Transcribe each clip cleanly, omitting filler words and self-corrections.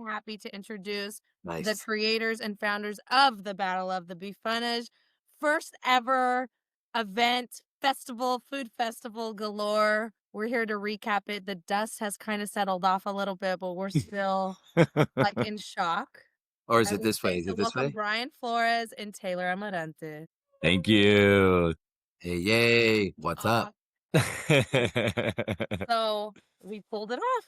happy to introduce the Nice. creators and founders of the Battle of the Bifanas, first ever event, festival, food festival galore. We're here to recap it. The dust has kind of settled off a little bit, but we're still like in shock. Or is I it would this way? say Is to it this welcome way? Brian Flores and Taylor Amarante. Thank you. Hey, yay. What's up? Uh, so we pulled it off.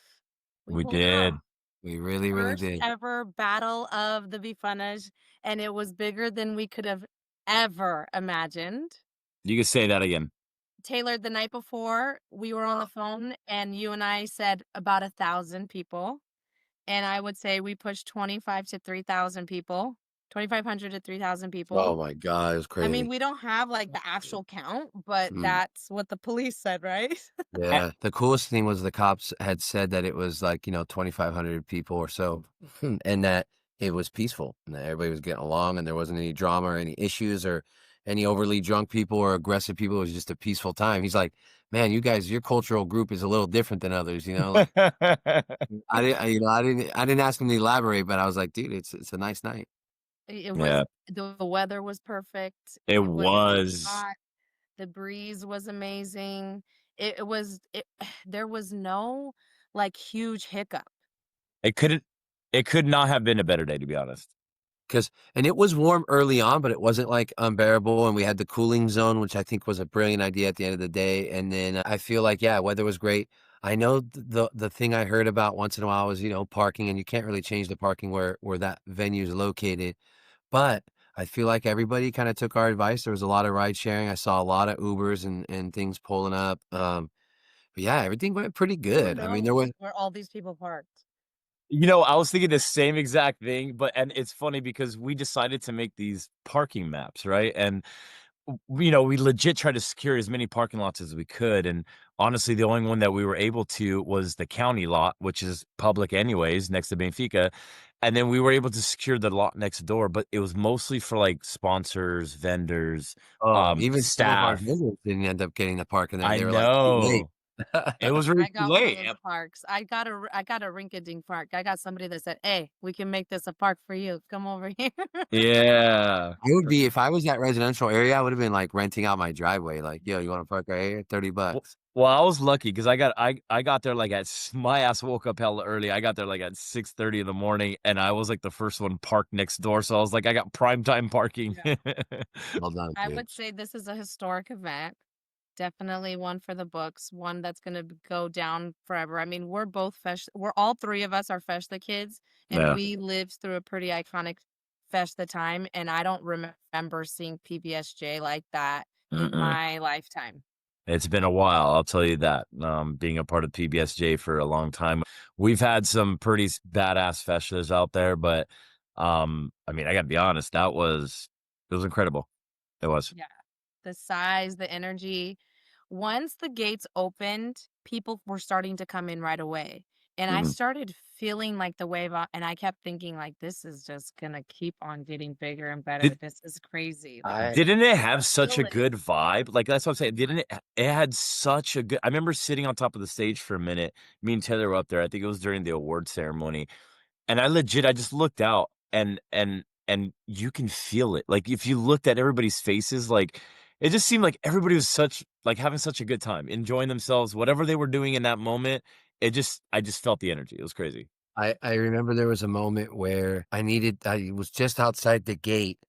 We We pulled it off. did. We really, really First did. ever battle of the Bifanas, and it was bigger than we could have ever imagined. You can say that again. Taylor, the night before, we were on the phone, and you and I said about 1,000 people, and I would say we pushed 25 to 3,000 people, 2,500 to 3,000 people. Oh my God, it was I mean, crazy. we don't have, like, the actual count, but Mm, that's what the police said, right? A yeah. The coolest thing was the cops had said that it was like, 2,500 people or so, and that it was peaceful and that everybody was getting along and there wasn't any drama or any issues or any overly drunk people or aggressive people. It was just a peaceful time. He's like, man, you guys, your cultural group is a little different than others, like I didn't ask him to elaborate, but I was like, dude, it's a nice night. It was Yeah, the weather was perfect. it It wasn't was. hot. The breeze was amazing. It was it there was no, like, huge hiccup. It couldn't it could not have been a better day, to be honest. And it was warm early on, but it wasn't, like, unbearable, and we had the cooling zone, which I think was a brilliant idea at the end of the day, and then I feel like, yeah, weather was great. I know the thing I heard about once in a while was, parking, and you can't really change the parking where that venue is located, but I feel like everybody kinda took our advice. There was a lot of ride sharing. I saw a lot of Ubers and things pulling up, but yeah, everything went pretty Who good. I mean, there was knows where all these people parked? I was thinking the same exact thing, and it's funny because we decided to make these parking maps, right? And we legit tried to secure as many parking lots as we could, and honestly, the only one that we were able to was the county lot, which is public anyways, next to Benfica, and then we were able to secure the lot next door, but it was mostly for, like, sponsors, vendors, even some of our staff. vendors didn't end up getting to park in there. I They were, like, too late. know. It was really I too got one of late. those parks. I got a rinky-dink park. I got somebody that said, "Hey, we can make this a park for you. Come over here." Yeah. I would be if I was that residential area, I would've been, like, renting out my driveway, like, "Yo, you wanna park right here? Well $30." well, I was lucky because I got there, like, my ass woke up hella early. I got there, like, at 6:30 in the morning, and I was, like, the first one parked next door, so I was like, "I got prime time parking." Yeah. Well done, I dude. would say this is a historic event. Definitely one for the books, one that's gonna go down forever. I mean, we're all 3 of us are Festa kids, and Yeah. we lived through a pretty iconic Festa time, and I don't remember seeing PBSJ like that in Mm-mm. my lifetime. It's been a while, I'll tell you that, being a part of PBSJ for a long time. We've had some pretty badass festivals out there, but, I mean, I gotta be honest, it was incredible. It was. Yeah. The size, the energy. Once the gates opened, people were starting to come in right away, and I Mhm. started feeling like the wave, and I kept thinking like, "This is just gonna keep on getting bigger and better. Did This is crazy." Like, I didn't it I have could such feel a it. good vibe? Like, that's what I'm saying, didn't it had such a good I remember sitting on top of the stage for a minute, me and Taylor were up there, I think it was during the award ceremony, and I just looked out and you can feel it. Like, if you looked at everybody's faces, like, it just seemed like everybody was having such a good time, enjoying themselves, whatever they were doing in that moment, I just felt the energy. It was crazy. I remember there was a moment where I was just outside the gate,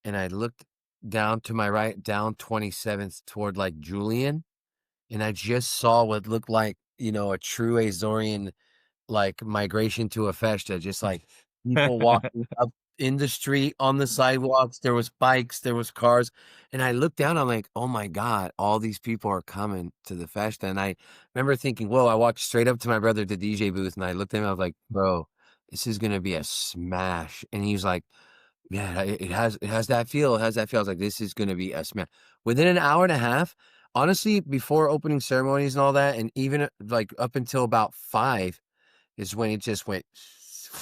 and I looked down to my right, down 27th toward, like, Julian, and I just saw what looked like, a true Azorian like, migration to a festa, just, like, people walking up in the street, on the sidewalks, there was bikes, there was cars, and I looked down, I'm like, "Oh my god, all these people are coming to the festa," and I remember thinking, "Whoa," I walked straight up to my brother at the DJ booth, and I looked at him, I was like, "Bro, this is gonna be a smash," and he was like, "Yeah, it has that feel, it has that feel." I was like, "This is gonna be a smash." Within an hour and a half, honestly, before opening ceremonies and all that, and even, like, up until about 5 is when it just went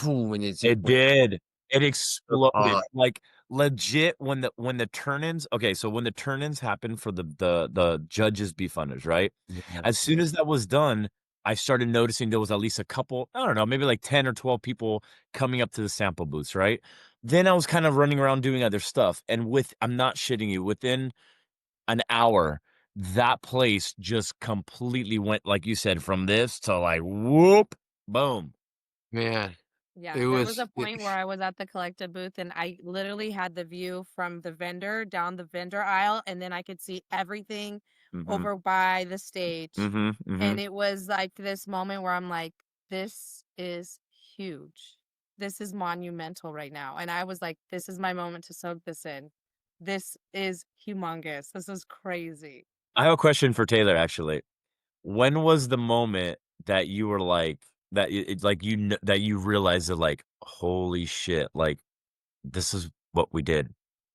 when it just It went did. It so exploded. hard. Like, legit, when the turn-ins okay, so when the turn-ins happened for the judges' Bifunders, right? Yeah. As soon as that was done, I started noticing there was at least a couple, I don't know, maybe like 10 or 12 people coming up to the sample booths, right? Then I was kind of running around doing other stuff. And I'm not shitting you, within an hour, that place just completely went, like you said, from this to like whoop, boom. Man, Yeah, it there was was a point where I was at the collective booth and I literally had the view from the vendor down the vendor aisle, and then I could see everything Hmm. over by the stage. Hmm. Hmm. And it was like this moment where I'm like, this is huge. This is monumental right now. And I was like, this is my moment to soak this in. This is humongous. This is crazy. I have a question for Taylor, actually. When was the moment that you were like, like that you realized that, like, holy shit, like, this is what we did,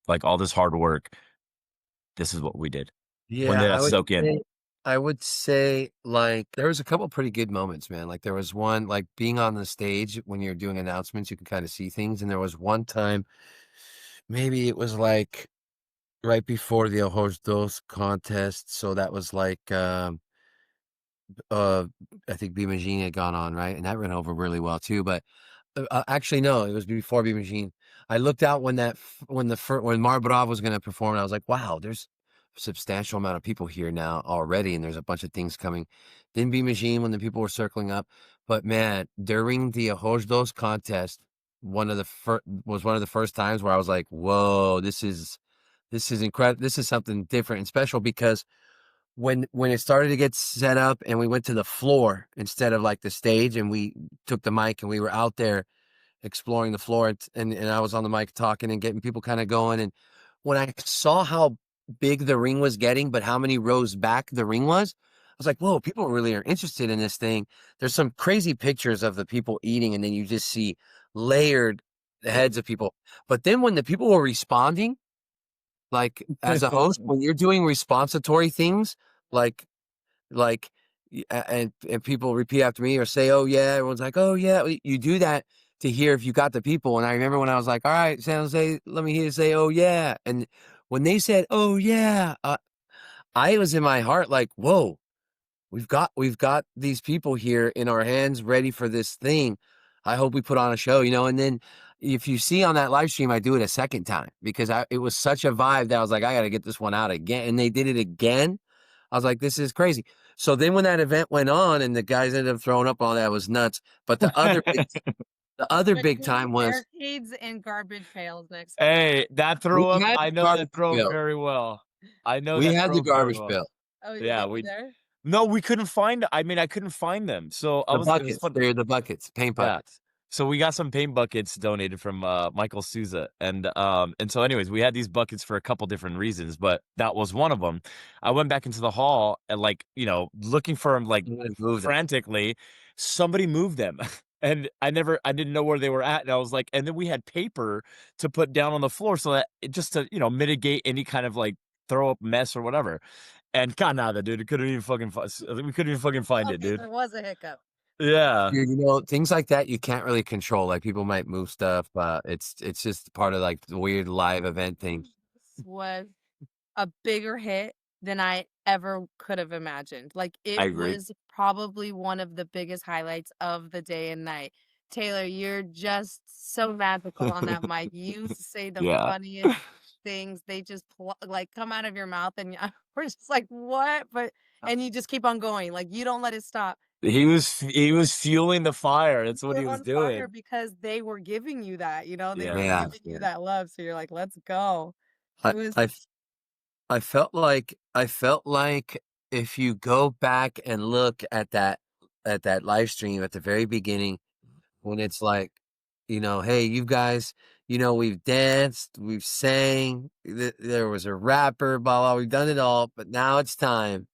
like, all this hard work, this is what we did. When yeah, did that soak in? I would say, like, there was a couple pretty good moments, man. Like, there was one, like, being on the stage when you're doing announcements, you can kinda see things, and there was one time, maybe it was, like, right before the Ojos Dos contest, so that was, like, uh, I think B Machine had gone on, right? And that went over really well too, but actually, no, it was before B Machine. I looked out when when Mar Bravo was gonna perform, and I was like, "Wow, there's a substantial amount of people here now already, and there's a bunch of things coming." Then B Machine when the people were circling up, but man, during the Ojos Dos contest, one of the first times where I was like, "Whoa, this is incredible. This is something different and special," because when it started to get set up and we went to the floor instead of like the stage and we took the mic and we were out there exploring the floor and I was on the mic talking and getting people kind of going. And when I saw how big the ring was getting, but how many rows back the ring was, I was like, whoa, people really are interested in this thing. There's some crazy pictures of the people eating, and then you just see layered heads of people. But then when the people were responding, like as a host, when you're doing responsitory things, like like and people repeat after me or say, "Oh yeah," everyone's like, "Oh yeah." You do that to hear if you got the people. And I remember when I was like, "All right, San Jose, let me hear you say, 'Oh yeah.'" And when they said, "Oh yeah," I was in my heart like, "Whoa, we've got these people here in our hands ready for this thing. I hope we put on a show, you know." And then if you see on that live stream, I do it a second time because it was such a vibe that I was like, I got to get this one out again. And they did it again. I was like, this is crazy. So then when that event went on and the guys ended up throwing up all that, was nuts. But the other But big clean time was barricades and garbage pails next to that. Hey, that we throw up, had I the know garbage that throw up bill. very well. I know We that had the throw up very garbage well. bill. Oh, Yeah, they were we there? no, we couldn't find, I mean, I couldn't find them. So I The was, it was buckets. fun. They're the buckets, paint Yeah. buckets. So we got some paint buckets donated from Michael Souza. And so anyways, we had these buckets for a couple different reasons, but that was one of them. I went back into the hall and, like, looking for them, like, I'm gonna move them. frantically. Somebody moved them. And I didn't know where they were at. And I was like, and then we had paper to put down on the floor so that just to, mitigate any kind of like throw up mess or whatever. And God, nada, dude. It couldn't even fucking, we couldn't even fucking find it, Okay, dude. there was a hiccup. Yeah. Dude, things like that you can't really control. Like people might move stuff. It's just part of like the weird live event thing. This was a bigger hit than I ever could have imagined. Like, I it agree. was probably one of the biggest highlights of the day and night. Taylor, you're just so magical on that mic. You say the Yeah. funniest things. They just like come out of your mouth, and we're just like, "What?" But and you just keep on going. Like, you don't let it stop. He was fueling the fire. That's what You're he was on fire doing. because they were giving you that. They were Yeah. Yeah, giving you yeah. that love. So you're like, "Let's go." I It was. I I felt like if you go back and look at that live stream at the very beginning when it's like, hey, you guys, we've danced, we've sang, there was a rapper, blah blah, we've done it all, but now it's time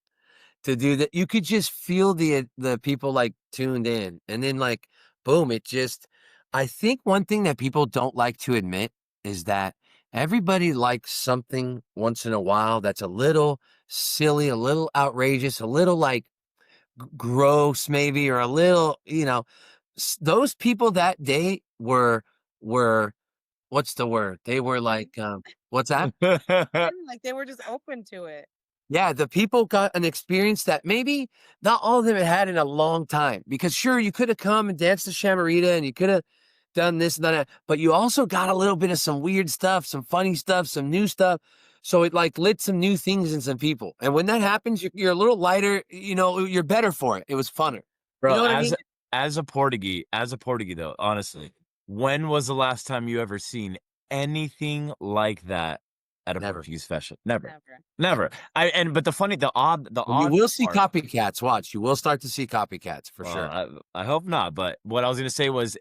to do that. You could just feel the people like tuned in, and then like boom, it just. I think one thing that people don't like to admit is that everybody likes something once in a while that's a little silly, a little outrageous, a little like gross, maybe, or a little, those people that day were what's the word? They were like, what's that? Like, they were just open to it. Yeah, the people got an experience that maybe not all of them had had in a long time. Because sure, you could have come and danced the Shamarita and you could have done this and that, but you also got a little bit of some weird stuff, some funny stuff, some new stuff. So it like lit some new things in some people. And when that happens, you're a little lighter, you know, you're better for it. It was funner. You Bro, know what I mean? as a Portuguese though, honestly, when was the last time you ever seen anything like that at a Never, Portuguese fashion? Never. Never. Never. I and but the and you odd will see part. copycats. Watch, you will start to see copycats for Well, sure. I hope not, but what I was gonna say was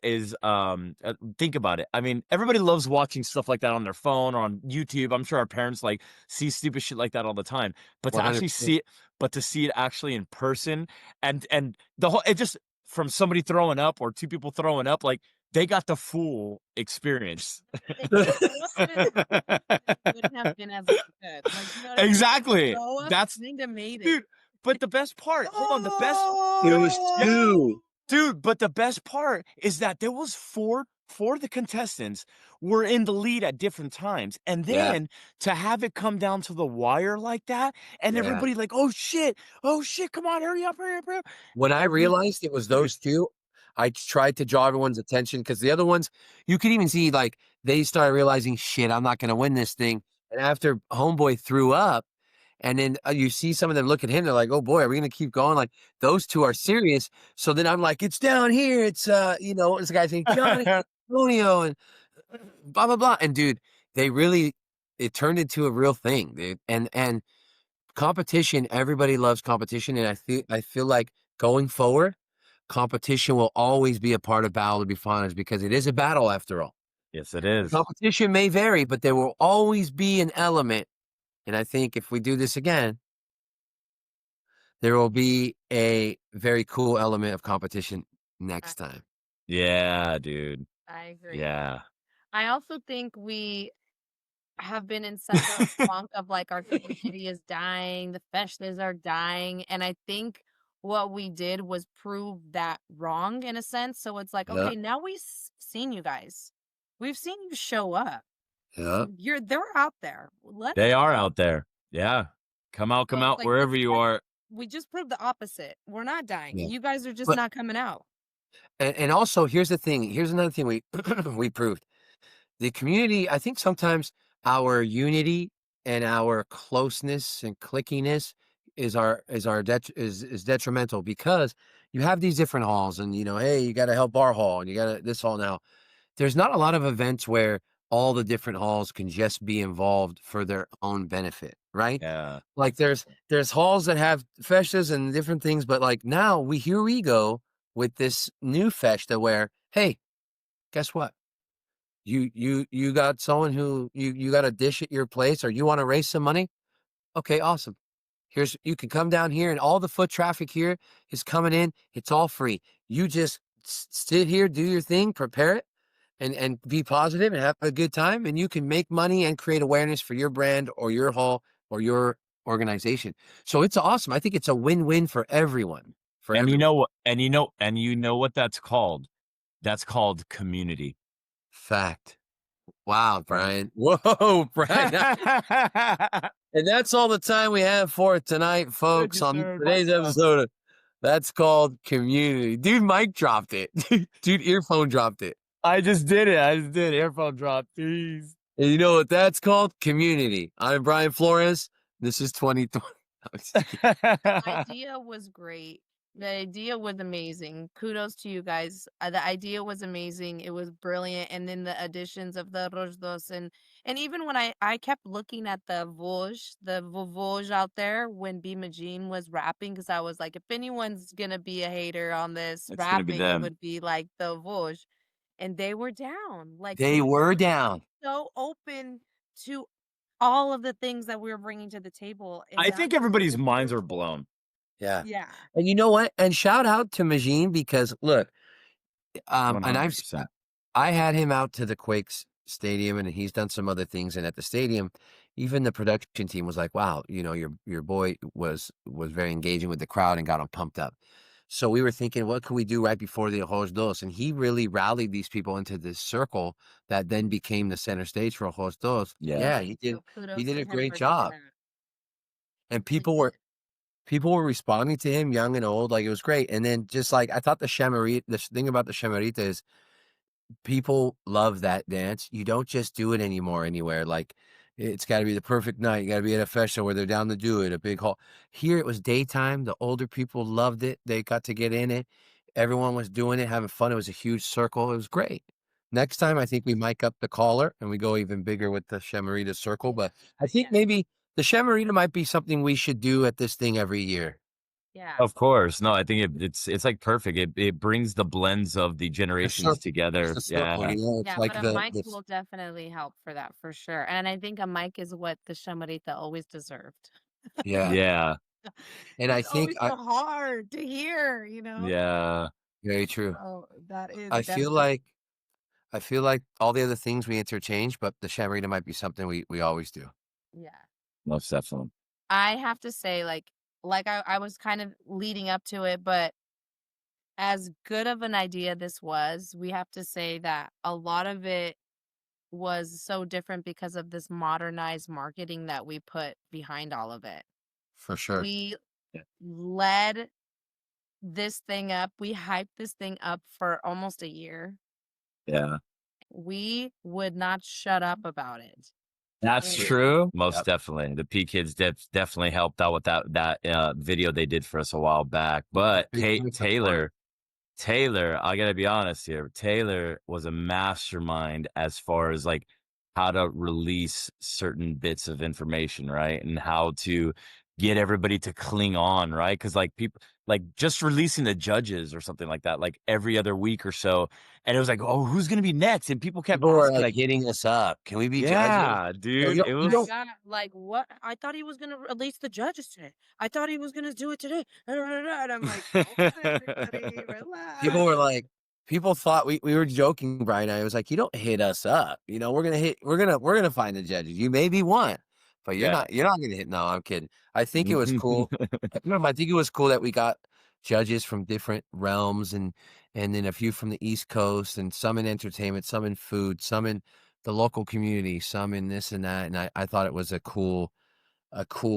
think about it. I mean, everybody loves watching stuff like that on their phone or on YouTube. I'm sure our parents like see stupid shit like that all the time. But to actually 100%. see it actually in person and the whole it just from somebody throwing up or two people throwing up, like they got the full experience. It wasn't as good as it could have been as it could. Like, you know what I mean? Exactly. Noah That's kinda made it. dude. But the best part, hold on, the best It was yeah, two. dude, but the best part is that there was four of the contestants were in the lead at different times, and Yeah, then to have it come down to the wire like that, and yeah. everybody like, oh shit, come on, hurry up, hurry up, hurry up." When I Every realized it was dude, those 2, I tried to draw everyone's attention because the other ones, you could even see, like, they started realizing, "Shit, I'm not gonna win this thing," and after homeboy threw up, and then, you see some of them look at him, they're like, "Oh boy, are we gonna keep going?" Like, those 2 are serious, so then I'm like, "It's down here, it's, you know, it's the guy saying, Johnny, Antonio, and blah, blah, blah," and dude, they really it turned into a real thing, dude, and competition, everybody loves competition, and I feel like going forward, competition will always be a part of Battle of the Bifanas because it is a battle after all. yes, it The is. competition may vary, but there will always be an element, and I think if we do this again, there will be a very cool element of competition I next time. Yeah, dude. I agree. Yeah. I also think we have been in such a funk of, like, our community is dying, the festas are dying, and I think what we did was prove that wrong in a sense, so it's like, Yeah, "Okay, now we've seen you guys. We've seen you show up. yeah, They're out there. Let's They are go." out there. Yeah. So Come it's out like, wherever let's you prove are. we just proved the opposite. We're not dying. yeah. You guys are just But not coming out. and also here's the thing. Here's another thing we we proved. The community, I think sometimes our unity and our closeness and clickiness is detrimental because you have these different halls and you know, hey, you got to help our hall and you got to this hall now. There's not a lot of events where all the different halls can just be involved for their own benefit, right? Yeah. Like there's halls that have festas and different things, but like now here we go with this new festa where, hey, guess what? You got someone who you got a dish at your place or you wanna raise some money? Okay, awesome. Here's you can come down here and all the foot traffic here is coming in. It's all free. You just sit here, do your thing, prepare it, and be positive and have a good time, and you can make money and create awareness for your brand or your hall or your organization. So it's awesome. I think it's a win-win for everyone, for And you everyone. know what what that's called? That's called community. Fact. Wow, Brian. Whoa, Brian. And that's all the time we have for tonight, Thank folks, you, on sir. Mic today's drop. episode of That's Called Community. Dude, Mike dropped it. Dude, earphone dropped it. I just did it. I just did. Earphone drop. Jeez. And you know what that's called? Community. I'm Brian Flores. This is 2020. I'm just kidding. Idea was great. The idea was amazing. Kudos to you guys. The idea was amazing. It was brilliant. And then the additions of the rojdos and even when I kept looking at the voj out there when Bimajin was rapping, because I was like, if anyone's gonna be a hater on this It's gonna be rapping, it them. would be like the voj. And they were down. Like They they were were down. so open to all of the things that we were bringing to the table. And I that's think what made everybody's it minds are beautiful. blown. Yeah. Yeah. And you know what? And shout out to Majin because look, and 100%. I had him out to the Quakes stadium and he's done some other things. And at the stadium, even the production team was like, wow, you know, your boy was very engaging with the crowd and got him pumped up. So we were thinking, what can we do right before the Ojos Dos? And he really rallied these people into this circle that then became the center stage for Ojos Dos. Yeah. Yeah, So he kudos did to a him great for doing job. that. and We did. people were responding to him, young and old, like, it was great, and then just, like, I thought the thing about the chamarita is people love that dance. You don't just do it anymore anywhere. Like it's got to be the perfect night. You got to be at a festival where they're down to do it. A big hall. Here it was daytime. The older people loved it. They got to get in it. Everyone was doing it, having fun. It was a huge circle. It was great. Next time, I think we mic up the caller and we go even bigger with the Shamarita circle. But I think maybe the Shamarita might be something we should do at this thing every year. Yeah. Of course. No, I think it's like perfect. It brings the blends of the The generations circle. It's together. the circle. Yeah. It's Yeah, like but a the mic this. will definitely help for that for sure, and I think a mic is what the chamarita always deserved. Yeah, Yeah. and I It's think always so hard to hear, you know? Yeah. very true. So, that is I feel definitely like I feel like all the other things we interchange, but the shamarita might be something we always do, yeah. Most definitely. I have to say, I was kind of leading up to it, but as good of an idea this was, we have to say that a lot of it was so different because of this modernized marketing that we put behind all of it. for sure. We Yeah. led this thing up, we hyped this thing up for almost a year. Yeah. We would not shut up about it. That's And true. Most Yep. definitely. The P Kids definitely helped out with that video they did for us a while back. But Big thanks up for it, Taylor, I gotta be honest here. Taylor was a mastermind as far as like how to release certain bits of information, right? And how to get everybody to cling on, right? Because like people like just releasing the judges or something like that, like every other week or so. And it was like, oh, who's gonna be next? And people kept people were, asking, like, like, hitting us up, "Can we be judges?" yeah, No, dude. It you my was don't god, like, "What? I thought he was gonna release the judges today. I thought he was gonna do it today." And I'm like, "Hold on, everybody, people were relax." like people thought we were joking, Brian and I, it was like, "You don't hit us up, we're gonna find the judges. You may be one, but Yeah. you're not gonna hit." No, I'm kidding. I think it was cool. I think it was cool that we got judges from different realms and then a few from the East Coast and some in entertainment, some in food, some in the local community, some in this and that, and I thought it was a cool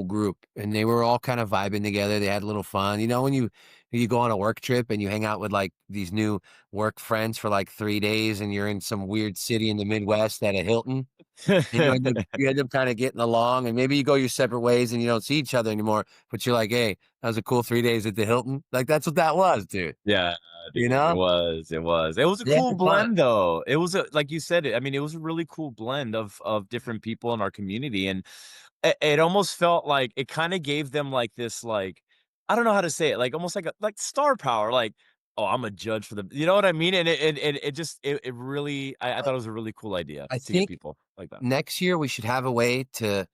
group, and they were all kind of vibing together. They had a little fun. You know, when you go on a work trip and you hang out with like these new work friends for like 3 days, and you're in some weird city in the Midwest at a Hilton, and you end up kind of getting along, and maybe you go your separate ways and you don't see each other anymore. But you're like, hey, that was a cool 3 days at the Hilton. Like that's what that was, dude. Yeah, You dude, it know, was, it was. It was a they cool had fun. blend, though. It was a like you said it, I mean, it was a really cool blend of different people in our community, and it almost felt like it kinda gave them, like, this, like I don't know how to say it, like, almost like a like star power, like, "Oh, I'm a judge for the" you know what I mean? And it just it really I I, thought it was a really cool idea I to get think people like that. next year we should have a way to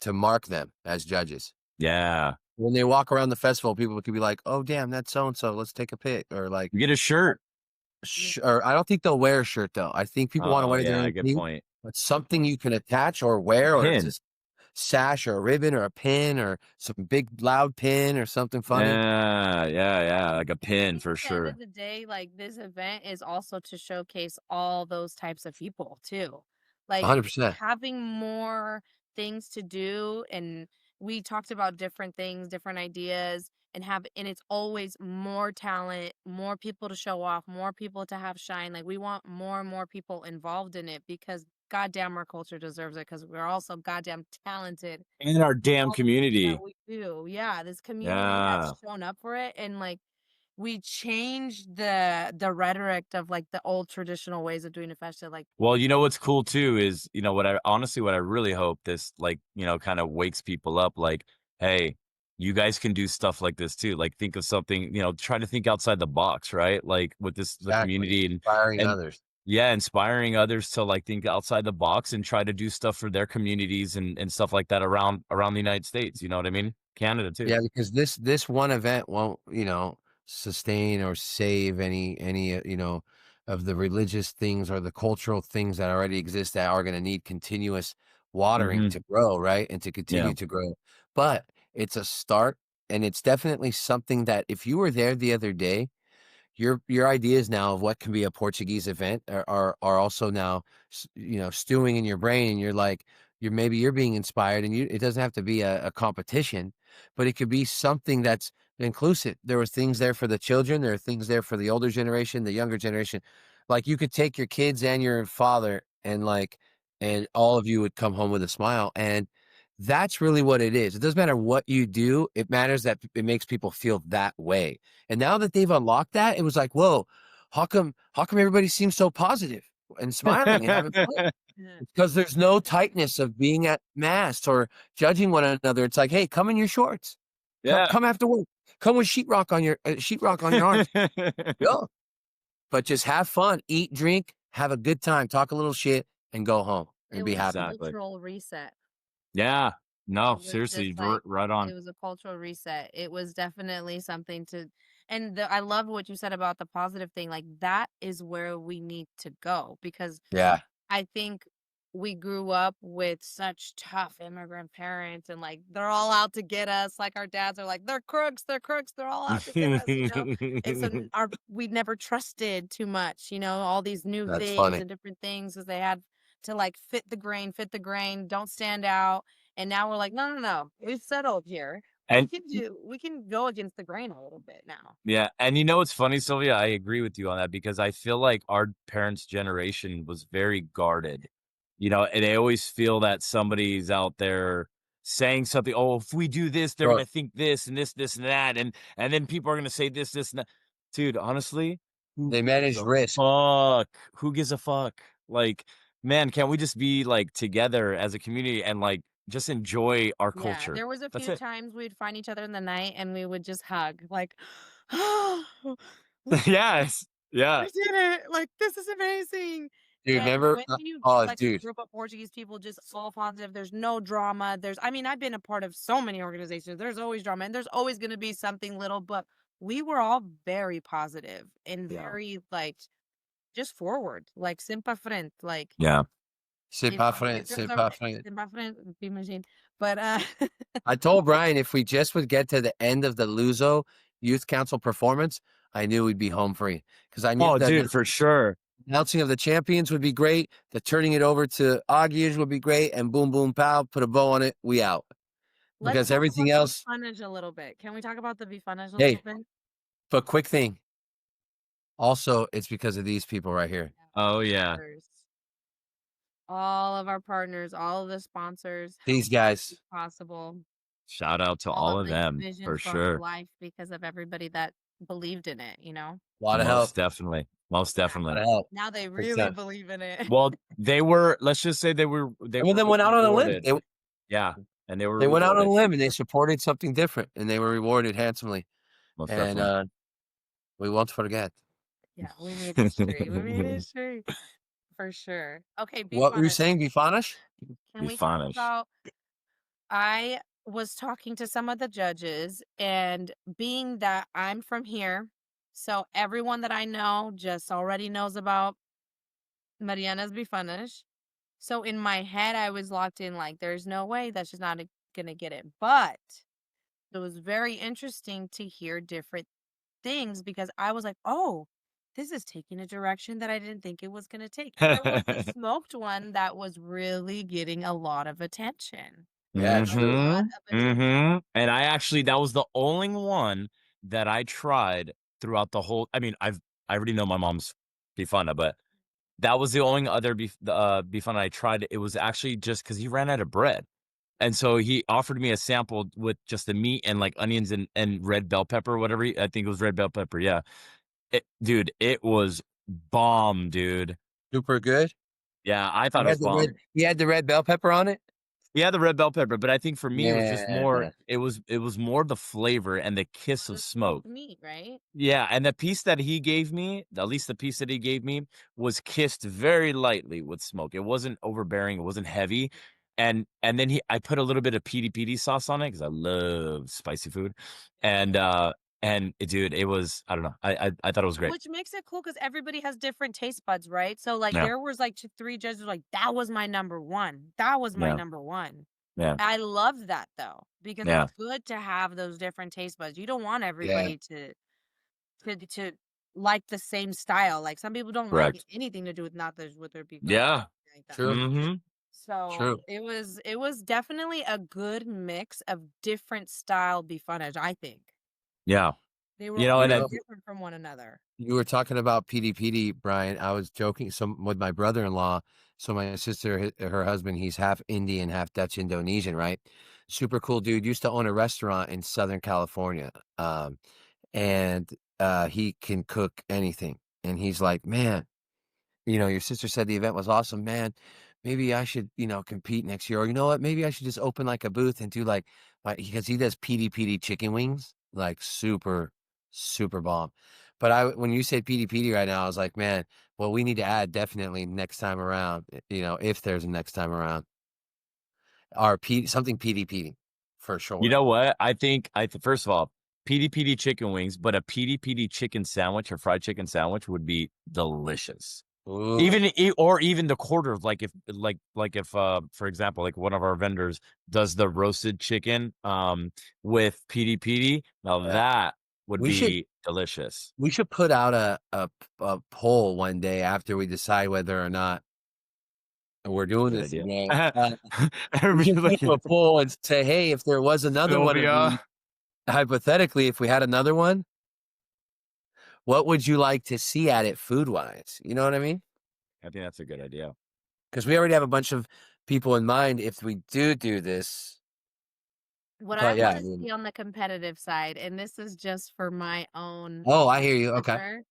mark them as judges. Yeah. When they walk around the festival, people could be like, "Oh, damn, that's so and so. Let's take a pic." Or like, You get a shirt. Yeah. or I don't think they'll wear a shirt though. I think people want to Oh, wear their yeah, own good thing, point. but something you can attach or wear, or it's Pin. just sash or a ribbon or a pin or some big loud pin or something funny. Yeah, yeah, yeah, like a I pin think for at the end sure. of the day, like, this event is also to showcase all those types of people too. Like, 100%. having more things to do, and we talked about different things, different ideas, and it's always more talent, more people to show off, more people to have shine. Like, we want more and more people involved in it because goddamn our culture deserves it because we're also goddamn talented In our at damn all the things that community. we do. Yeah, this community has Yeah. shown up for it, and like we changed the rhetoric of, like, the old traditional ways of doing a festa, like Well, you know what's cool too is, what I honestly what I really hope this like, kind of wakes people up like, hey, you guys can do stuff like this too. Like think of something, try to think outside the box, right? Like with this the Exactly. community Inspiring and others. yeah, inspiring others to like think outside the box and try to do stuff for their communities and stuff like that around the United States. You know what I mean? Canada too. Yeah, because this one event won't, sustain or save any of the religious things or the cultural things that already exist that are gonna need continuous watering Hmm. to grow, right? And to Yeah. continue to grow. But it's a start, and it's definitely something that if you were there the other day, your ideas now of what can be a Portuguese event are also now stewing in your brain, and you're like, maybe you're being inspired, and it doesn't have to be a competition, but it could be something that's inclusive. There were things there for the children, there are things there for the older generation, the younger generation. Like, you could take your kids and your father, and, like, and all of you would come home with a smile, and that's really what it is. It doesn't matter what you do, it matters that it makes people feel that way, and now that they've unlocked that, it was like, "Whoa, how come everybody seems so positive and smiling and having fun?" Yeah. Because there's no tightness of being at mass or judging one another. It's like, "Hey, come in your shorts. Come Yeah. come after work. Come with sheetrock on your arms. Go." But just have fun, eat, drink, have a good time, talk a little shit, and go home and It be was a happy. Exactly. cultural reset. Yeah. No, It was seriously, just like right on. it was a cultural reset. It was definitely something to I love what you said about the positive thing, like, that is where we need to go because Yeah. I think we grew up with such tough immigrant parents and like they're all out to get us. Like our dads are like, they're crooks, they're all out to get us, you know? And so we never trusted too much, all these new That's things funny. and different things because they had to like fit the grain, don't stand out. And now we're like, no, no, no, we've settled here. And We can go against the grain a little bit now. yeah, and you know what's funny, Sylvia? I agree with you on that because I feel like our parents' generation was very guarded. And they always feel that somebody's out there saying something. Oh, if we do this, they're Sure. gonna think this and this, this and that, and then people are gonna say this, this and that. Dude, honestly, who They gives manage a risk. fuck? Who gives a fuck? Like, man, can't we just be like together as a community and like just enjoy our Yeah, culture? there was a That's few it. times we'd find each other in the night and we would just hug, like, "Oh, we Yes. Yeah. did it! Like, this is amazing!" Dude, And remember, when you get, oh, like, a dude, group of Portuguese people just all positive, there's no drama, I mean, I've been a part of so many organizations, there's always drama, and there's always gonna be something little, but we were all very positive and Yeah. very, like, just forward, like, sempre à frente, like, Yeah. c'est if pas our vrai, futures c'est are pas vrai. sempre à frente, imagine, but, I told Brian if we just would get to the end of the Luso Youth Council performance, I knew we'd be home free because I knew Oh, that dude, the for sure. announcing of the champions would be great. The turning it over to Aguirre would be great, and boom, boom, pow, put a bow on it. We out let's because talk everything about the else. Bifanas a little bit. Can we talk about the Bifanas a little Hey, bit? but quick thing. Also, it's because of these people right here. Yeah, Oh, of yeah. course. All of our partners, all of the sponsors help These make guys. this possible. Shout out to All all of of the them, vision for come to sure. life because of everybody that believed in it? A lot of help. Most definitely. Most Yeah. A lot definitely. of help. Now they Big really time. believe in it. Well, they were let's just say they Some of were them went out on a limb. rewarded. Yeah, and they were They went out on a rewarded. limb and they supported something different, and they were rewarded handsomely. Most And definitely. Yeah. we won't forget. Yeah, we made history. We made history for sure. Okay, What were you Bifanas. saying, Bifanish? Can Be we talk funish. about I was talking to some of the judges, and being that I'm from here, so everyone that I know just already knows about Mariana's Bifanas. So in my head, I was locked in like, there's no way that she's not gonna get it. But it was very interesting to hear different things because I was like, oh, this is taking a direction that I didn't think it was gonna take. There was a smoked one that was really getting a lot of attention. Yeah, A true. lot Mhm, of attention. mhm, and that was the only one that I tried throughout the whole I already know my mom's Bifana, but that was the only other Bifana I tried. It was actually just because he ran out of bread, and so he offered me a sample with just the meat and, like, onions and red bell pepper or whatever I think it was red bell pepper, yeah. Dude, it was bomb, dude. Super good. Yeah, I thought it was bomb. He had the red bell pepper on it? Yeah, the red bell pepper, but I think for me, it was just more Man. it was more the flavor and the kiss Well, of the smoke. smoked meat, right? Yeah, and the piece that he gave me, at least the piece that he gave me, was kissed very lightly with smoke. It wasn't overbearing, it wasn't heavy, and then he I put a little bit of piri piri sauce on it because I love spicy food, and, Yeah. uh, dude, it was I don't know, I thought it was great. Which makes it cool because everybody has different taste buds, right? So, like, Yeah, there was, like, 3 judges like, "That was my number 1. That was my yeah, number 1." yeah, I love that, though, because it's yeah, good to have those different taste buds. You don't want Yeah, everybody to like the same style. Like, some people don't like correct. anything to do with nachos with their beef, Yeah, like that. true. mhm, So True. it was definitely a good mix of different style befunnage, I think. Yeah. They were You know, You and all then know, different from one another. you were talking about PD, Brian. I was joking some with my brother-in-law. So my sister, her husband, he's half Indian, half Dutch Indonesian, right? Super cool dude. Used to own a restaurant in Southern California. And he can cook anything. And he's like, man, your sister said the event was awesome, man. Maybe I should, compete next year. Or you know what? Maybe I should just open like a booth and do because he does PD chicken wings, like super, super bomb. But when you said PD right now, I was like, man, well, we need to add definitely next time around, if there's a next time around, or something PD for you sure. know what? First of all, PD chicken wings, but a PD chicken sandwich or fried chicken sandwich would be delicious. Ooh, Even the quarter, like if for example, like one of our vendors does the roasted chicken with PD, now yeah. that would We should be delicious. we should put out a poll one day after we decide whether or not we're doing Good this idea. again. We Everybody should put looking a at poll and say, hey, if there was another one of Sylvia. these, hypothetically, if we had another one, what would you like to see at it food wise? You know what I mean? I think that's a good idea. Because we already have a bunch of people in mind if we do this. What I But yeah, want I to mean, see on the competitive side, and this is just for my own oh, I hear you. Okay. pleasure,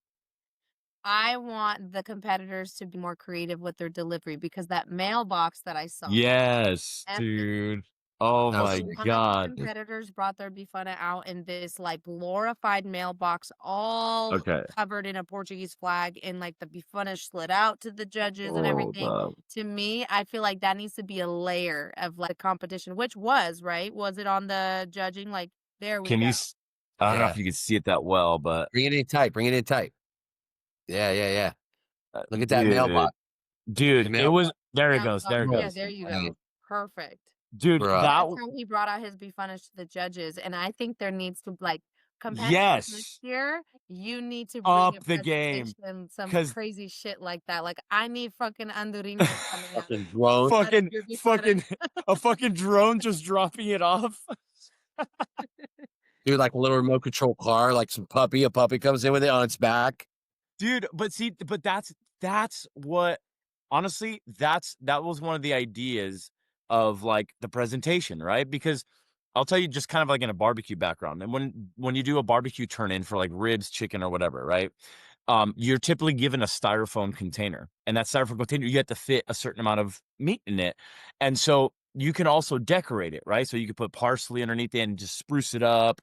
I want the competitors to be more creative with their delivery because that mailbox that I saw, Yes, epic. dude. Oh That was my So sick. one of the god. competitors brought their Bifana out in this like glorified mailbox, all Okay. covered in a Portuguese flag, and like the Bifana slid out to the judges and Oh, everything. the To me, I feel like that needs to be a layer of like competition, which was right. Was it on the judging? Like there we can go. you I don't know if Yeah. you can see it that well, but Bring it in tight. Bring it in tight. Yeah, yeah, yeah. Look at that dude, mailbox. The it was mailbox. there it goes. There Mailbox. it Oh, Yeah, goes. there you right. go. Perfect. Dude, Bruh. that That's how he brought out his Bifanish to the judges, and I think there needs to like competitors next yes, year, you need to bring up a the game presentation, some because crazy shit like that. Like I need fucking Andorinhas coming out Fucking drone. of fucking your Bifana. fucking a fucking drone just dropping it off. Dude, like a little remote control car, like a puppy comes in with it on its back. Dude, but see, but that's what honestly, that was one of the ideas of like the presentation, right? Because I'll tell you just kind of like in a barbecue background. And when you do a barbecue turn in for like ribs, chicken, or whatever, right? You're typically given a styrofoam container, and that styrofoam container you have to fit a certain amount of meat in it, and so you can also decorate it, right? So you could put parsley underneath it and just spruce it up.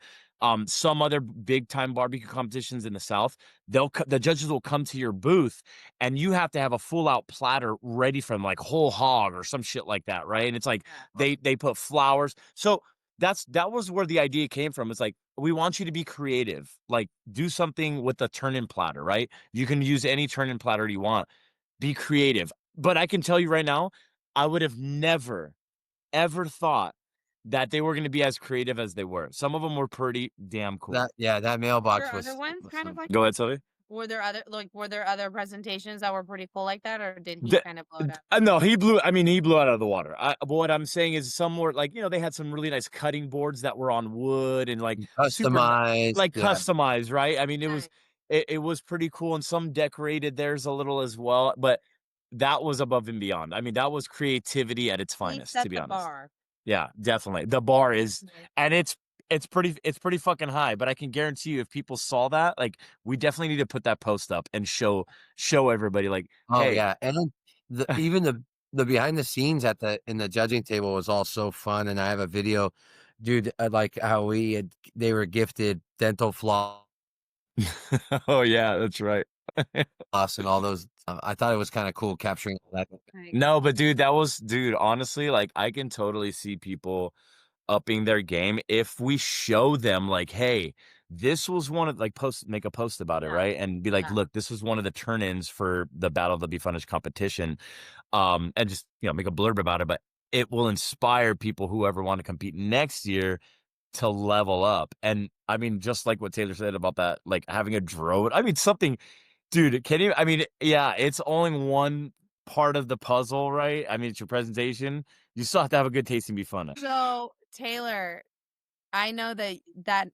Some other big time barbecue competitions in the South, the judges will come to your booth, and you have to have a full out platter ready for them, like whole hog or some shit like that, right? And it's like Yeah. they put flowers. So that was where the idea came from. It's like we want you to be creative, like do something with a turn-in platter, right? You can use any turn-in platter you want. Be creative. But I can tell you right now, I would have never ever thought that they were going to be as creative as they were. Some of them were pretty damn cool. That Were mailbox there other was ones kind of awesome. like Go ahead, Sylvia. were there other presentations that were pretty cool like that, or did he The kind of blow it up? no, he blew out of the water. But what I'm saying is some more like, they had some really nice cutting boards that were on wood and like super Customized. like Yeah. customized, right? I mean, Nice. it was pretty cool and some decorated theirs a little as well, but that was above and beyond. I mean, that was creativity at its He finest, to set be the honest. bar. Yeah, definitely. The bar is Nice. and it's pretty fucking high, but I can guarantee you if people saw that, like we definitely need to put that post up and show everybody like, Oh "Hey, yeah. And then even the behind the scenes in the judging table was all so fun. And I have a video, dude, like how they were gifted dental floss oh yeah, that's right." and all those. I thought it was kind of cool capturing all that. Like, No, but dude, honestly, like I can totally see people upping their game if we show them like, hey, this was one of like make a post about it, yeah, right? And be like, yeah. look, this was one of the turn-ins for the Battle of the Bifanish competition. And just make a blurb about it, but it will inspire people who ever want to compete next year to level up. And I mean, just like what Taylor said about that, like having a drone. I mean, something, dude, can you I mean, yeah, it's only one part of the puzzle, right? I mean, it's your presentation. You still have to have a good tasting Bifana. So, Taylor, I know that that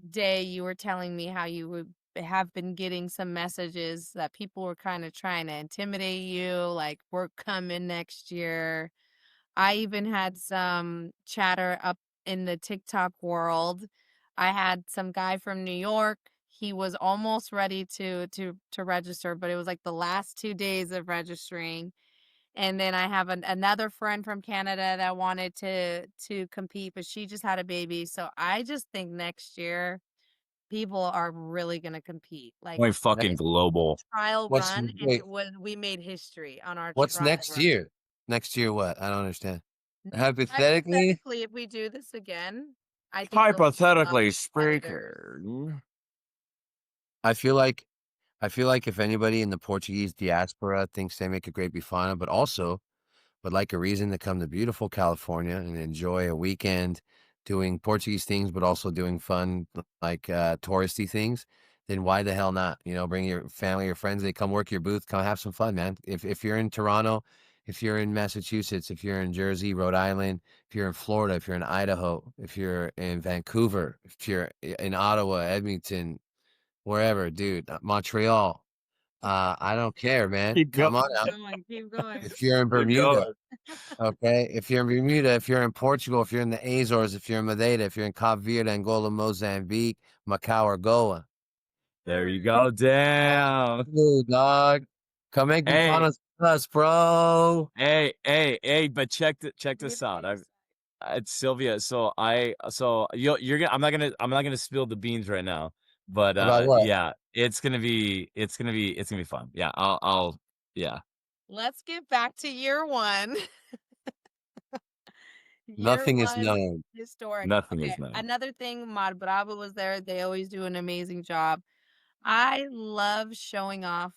day you were telling me how you would have been getting some messages that people were kind of trying to intimidate you, like, "We're coming next year." I even had some chatter up in the TikTok world. I had some guy from New York. He was almost ready to register, but it was like the last 2 days of registering. And then I have another friend from Canada that wanted to compete, but she just had a baby. So I just think next year people are really gonna compete. Like, Going fucking this global. trial What's run, and wait, it was we made history on our what's trial next run. year? Next year what? I don't understand. N Hypothetically, Hypothetically, if we do this again, I think there'll be a lot Hypothetically of competitors. speaking. I feel like I feel like if anybody in the Portuguese diaspora thinks they make a great Bifana, but also would like a reason to come to beautiful California and enjoy a weekend doing Portuguese things, but also doing fun, like touristy things, then why the hell not? You know, bring your family or friends. They come work your booth, come have some fun, man. If you're in Toronto, if you're in Massachusetts, if you're in Jersey, Rhode Island, if you're in Florida, if you're in Idaho, if you're in Vancouver, if you're in Ottawa, Edmonton, wherever, dude, Montreal. I don't care, man. Keep going. Come on Keep out. going, keep going. If you're in Keep Bermuda, going. okay, if you're in Bermuda, if you're in Portugal, if you're in the Azores, if you're in Madeira, if you're in Cape Verde, Angola, Mozambique, Macau, or Goa. There you go. Damn. Ooh, dog. Come make me fun Hey, of us, bro. hey, but check Give this me out. your side. It's Sylvia. So you're gonna I'm not gonna spill the beans right now. But About what? yeah, it's gonna be fun. Yeah, I'll yeah. Let's get back to year 1. Year Nothing is 1, known. historic. Nothing Okay, is known. another thing, Mod Bravo was there. They always do an amazing job. I love showing off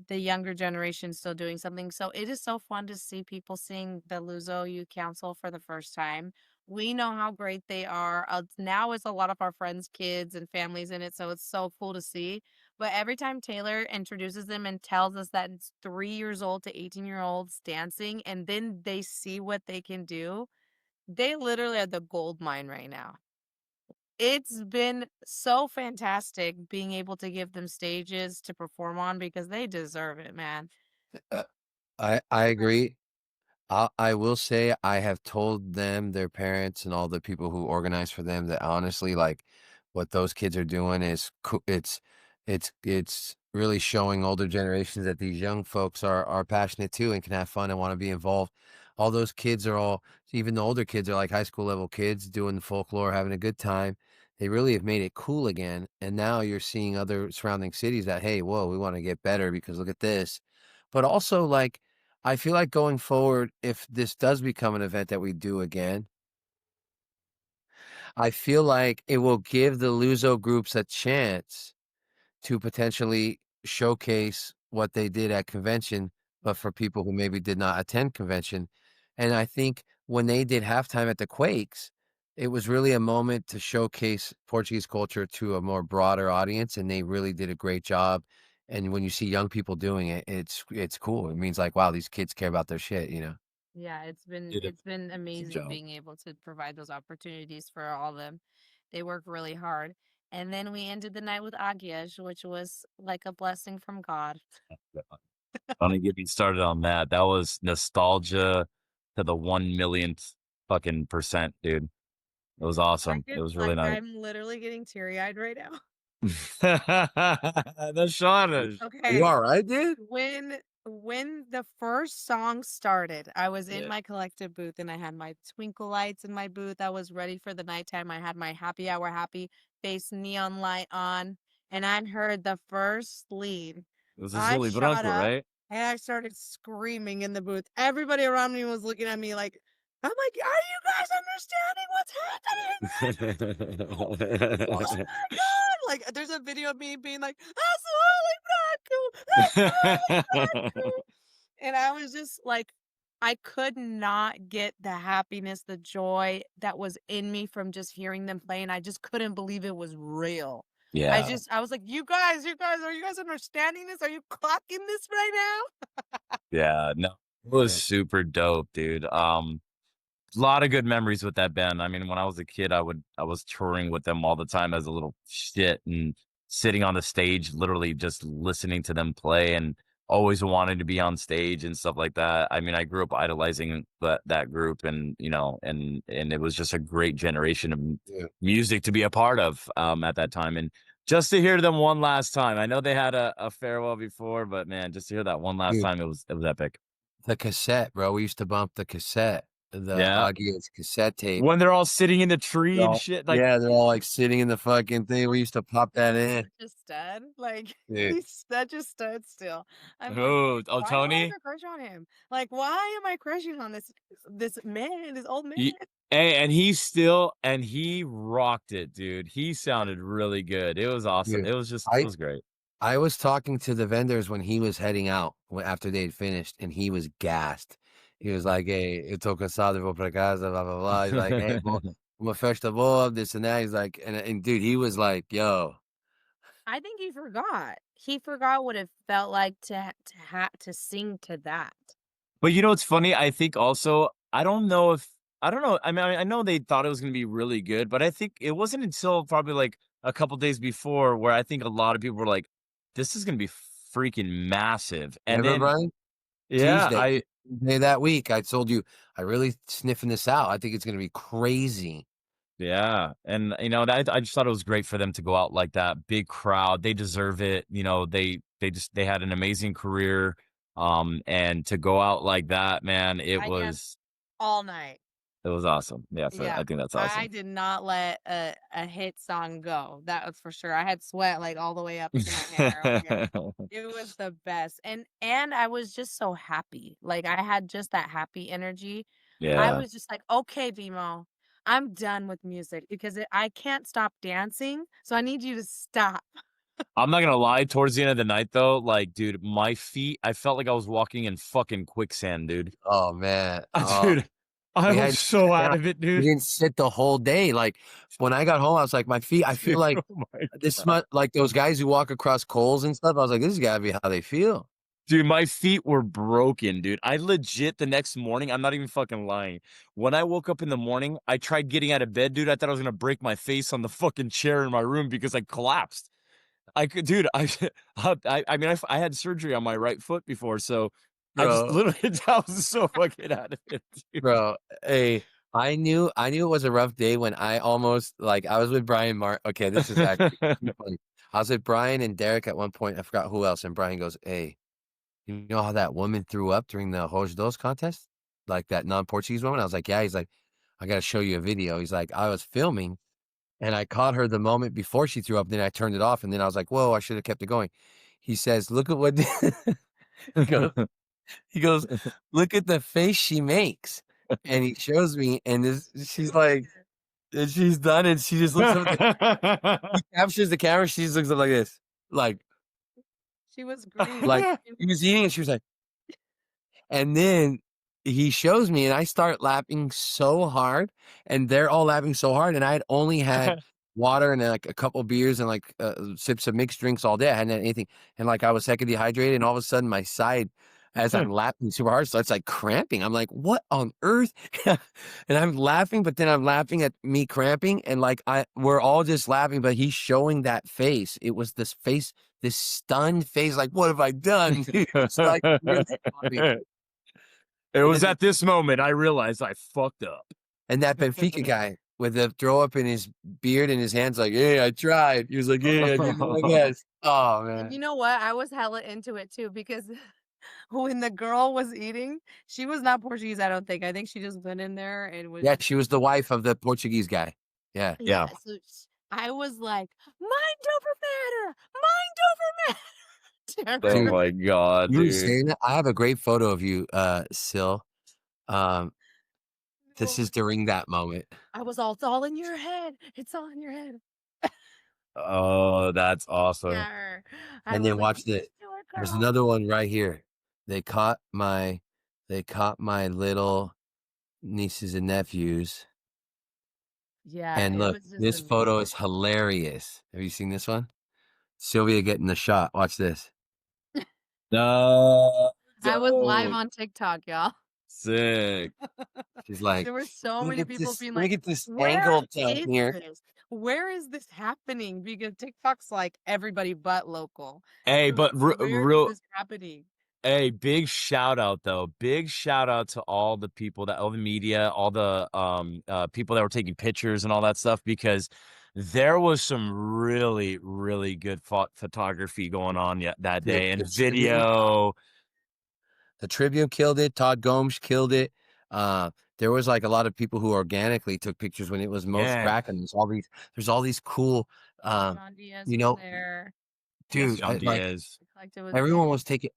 the younger generation still doing something. So it is so fun to see people seeing the Luso Youth Council for the first time. We know how great they are. Now it's a lot of our friends' kids and families in it, so it's so cool to see. But every time Taylor introduces them and tells us that it's 3 years old to 18-year-olds dancing, and then they see what they can do, they literally are the gold mine right now. It's been so fantastic being able to give them stages to perform on because they deserve it, man. Uh, I agree. I will say I have told them, their parents, and all the people who organize for them that honestly, like, what those kids are doing is it's really showing older generations that these young folks are passionate too and can have fun and want to be involved. All those kids are all, even the older kids are like high school level kids doing the folklore, having a good time. They really have made it cool again. And now you're seeing other surrounding cities that, hey, whoa, we want to get better because look at this. But also, like, I feel like going forward, if this does become an event that we do again, I feel like it will give the Luso groups a chance to potentially showcase what they did at convention, but for people who maybe did not attend convention. And I think when they did halftime at the Quakes, it was really a moment to showcase Portuguese culture to a more broader audience, and they really did a great job. And when you see young people doing it, it's cool. It means like, wow, these kids care about their shit, you know? Yeah, it's been Did a it's been good amazing job. being able to provide those opportunities for all of them. They work really hard. And then we ended the night with Agiaj, which was like a blessing from God. Don't even get me started on that. That was nostalgia to the 1 millionth fucking percent, dude. It was awesome. It was really nice. I'm literally getting teary-eyed right now. The Shawners. Are you Okay. all right, dude? When the first song started, I was in Yeah. my collective booth and I had my twinkle lights in my booth. I was ready for the nighttime. I had my happy hour happy face neon light on, and I heard the first lead. It was I Azuli shot Branco, up right? and I started screaming in the booth. Everybody around me was looking at me like, I'm like, are you guys understanding what's happening right now? Oh my god! Like, there's a video of me being like, "Absolutely Bronco! Absolutely Bronco!" And I was just like, I could not get the happiness, the joy that was in me from just hearing them play, and I just couldn't believe it was real. Yeah. I was like, you guys, are you guys understanding this? Are you clocking this right now?" Yeah, no, it was Yeah. super dope, dude. A lot of good memories with that band. I mean, when I was a kid, I was touring with them all the time as a little shit and sitting on the stage, literally just listening to them play and always wanting to be on stage and stuff like that. I mean, I grew up idolizing that group and, and it was just a great generation of Yeah. music to be a part of at that time. And just to hear them one last time. I know they had a farewell before, but man, just to hear that one last Dude, time, it was epic. the cassette, bro. We used to bump the cassette, the Yeah. Augie's cassette tape. When they're all sitting in the tree and shit, like, Yeah, they're all like sitting in the fucking thing. We used to pop that in. Just stud, like, Dude, that just stood still. I'm like, oh, "Why do I have Tony? a crush on him? Like, why am I crushing on this man, this old man?" Ye Hey, and he rocked it, dude. He sounded really good. It was awesome. dude. It I was great. I was talking to the vendors when he was heading out after they'd finished, and he was gassed. He was like, "Hey, eu tô cansado, vou pra casa, blah blah blah." He's like, "Hey, uma festa boa, this and that." He's like, and dude, he was like, "Yo, I think he forgot. He forgot what it felt like to sing to that. But you know what's funny? I think also I don't know, I mean, I know they thought it was gonna be really good, but I think it wasn't until probably, like, a couple days before where I think a lot of people were like, "This is gonna be freaking massive." And remember then Brian? yeah, Tuesday, Tuesday that week, I told you I really sniffing this out. I think it's gonna be crazy." Yeah, and, I just thought it was great for them to go out like that, big crowd, they deserve it, they had an amazing career, and to go out like that, man, I danced all night. it was awesome. Yeah, so Yeah. I think that's I awesome. did not let a hit song go, that was for sure. I had sweat, like, all the way up to my hair over here. It was the best, and I was just so happy, like, I had just that happy energy. I Yeah. was just like, "Okay, BMO, I'm done with music because I can't stop dancing, so I need you to stop." I'm not gonna lie, towards the end of the night, though, like, dude, my feet I felt like I was walking in fucking quicksand, dude. Oh man, oh, Dude, I we was had so sat out down. of it, We dude. didn't sit the whole day. Like when I got home, I was like, my feet. I feel Dude, like oh my this god. month, like those guys who walk across coals and stuff. I was like, this has got to be how they feel, Dude, my feet were broken, dude. I legit the next morning, I'm not even fucking lying. When I woke up in the morning, I tried getting out of bed, dude. I thought I was gonna break my face on the fucking chair in my room because I collapsed. I could, dude. I mean, I had surgery on my right foot before, so I just bro. literally I was so fucking out of it, dude. Bro, hey, I knew it was a rough day when I almost like I was with Brian Mark. Okay, this is actually too funny. I was with Brian and Derek at one point. I forgot who else. And Brian goes, "Hey, you know how that woman threw up during the Hoj Dos contest? Like that non-Portuguese woman?" I was like, "Yeah." He's like, "I got to show you a video." He's like, "I was filming and I caught her the moment before she threw up. Then I turned it off, and then I was like, whoa, I should have kept it going." He says, "Look at what." he goes, he goes, "Look at the face she makes." And he shows me, and she's like, and she's done, and she just looks up. He captures the camera. She just looks up like this, like, She was green. like he was eating, and she was like, and then he shows me, and I start laughing so hard, and they're all laughing so hard, and I had only had water and like a couple beers and like sips of mixed drinks all day. I hadn't had anything, and like I was hecka dehydrated, and all of a sudden my side, as I'm laughing super hard, starts like cramping. I'm like, "What on earth?" And I'm laughing, but then I'm laughing at me cramping, and like we're all just laughing, but he's showing that face. It was this face, this stunned face, like, "What have I done?" It's like really funny. It And was then at this moment I realized I fucked up. that Benfica guy with the throw up in his beard and his hands like, "Hey, I tried." He was like, "Yeah, I did my best." Oh, And man. you know what? I was hella into it too because when the girl was eating, she was not Portuguese, I don't think. I think she just went in there and was Yeah, she was the wife of the Portuguese guy. Yeah. yeah, Yeah. so I was like, "Mind over matter, mind over matter," to Oh Dude, her. my god, you were dude. saying that? I have a great photo of you, Sil. Um, this No, is during that moment. I was all, "It's all in your head. It's all in your head." Oh, that's awesome. Yeah, I And was then like, watch "You this. just do it, There's girl." another one right here. They caught my they caught my little nieces and nephews. Yeah, And it look, was just this photo amazing. is hilarious. Have you seen this one? Sylvia getting the shot. Watch this. No, I was live dude. on TikTok, y'all. Sick. She's like, There were so "Let me many get people this being let me like, get this "Where angle down is here." this? Where is this happening?" Because TikTok's like everybody but local. Hey, They're like, but r "Where is real this happening?" Hey, big shout out though. Big shout out to all the people that all the media, all the people that were taking pictures and all that stuff because there was some really, really good photography going on that Dude, day and video. the Tribune killed it, Todd Gomes killed it. There was like a lot of people who organically took pictures when it was most Yeah. cracking. There's all these cool um, John Diaz you was know, there. Yes, dude, John like Diaz. The collective was everyone there. was taking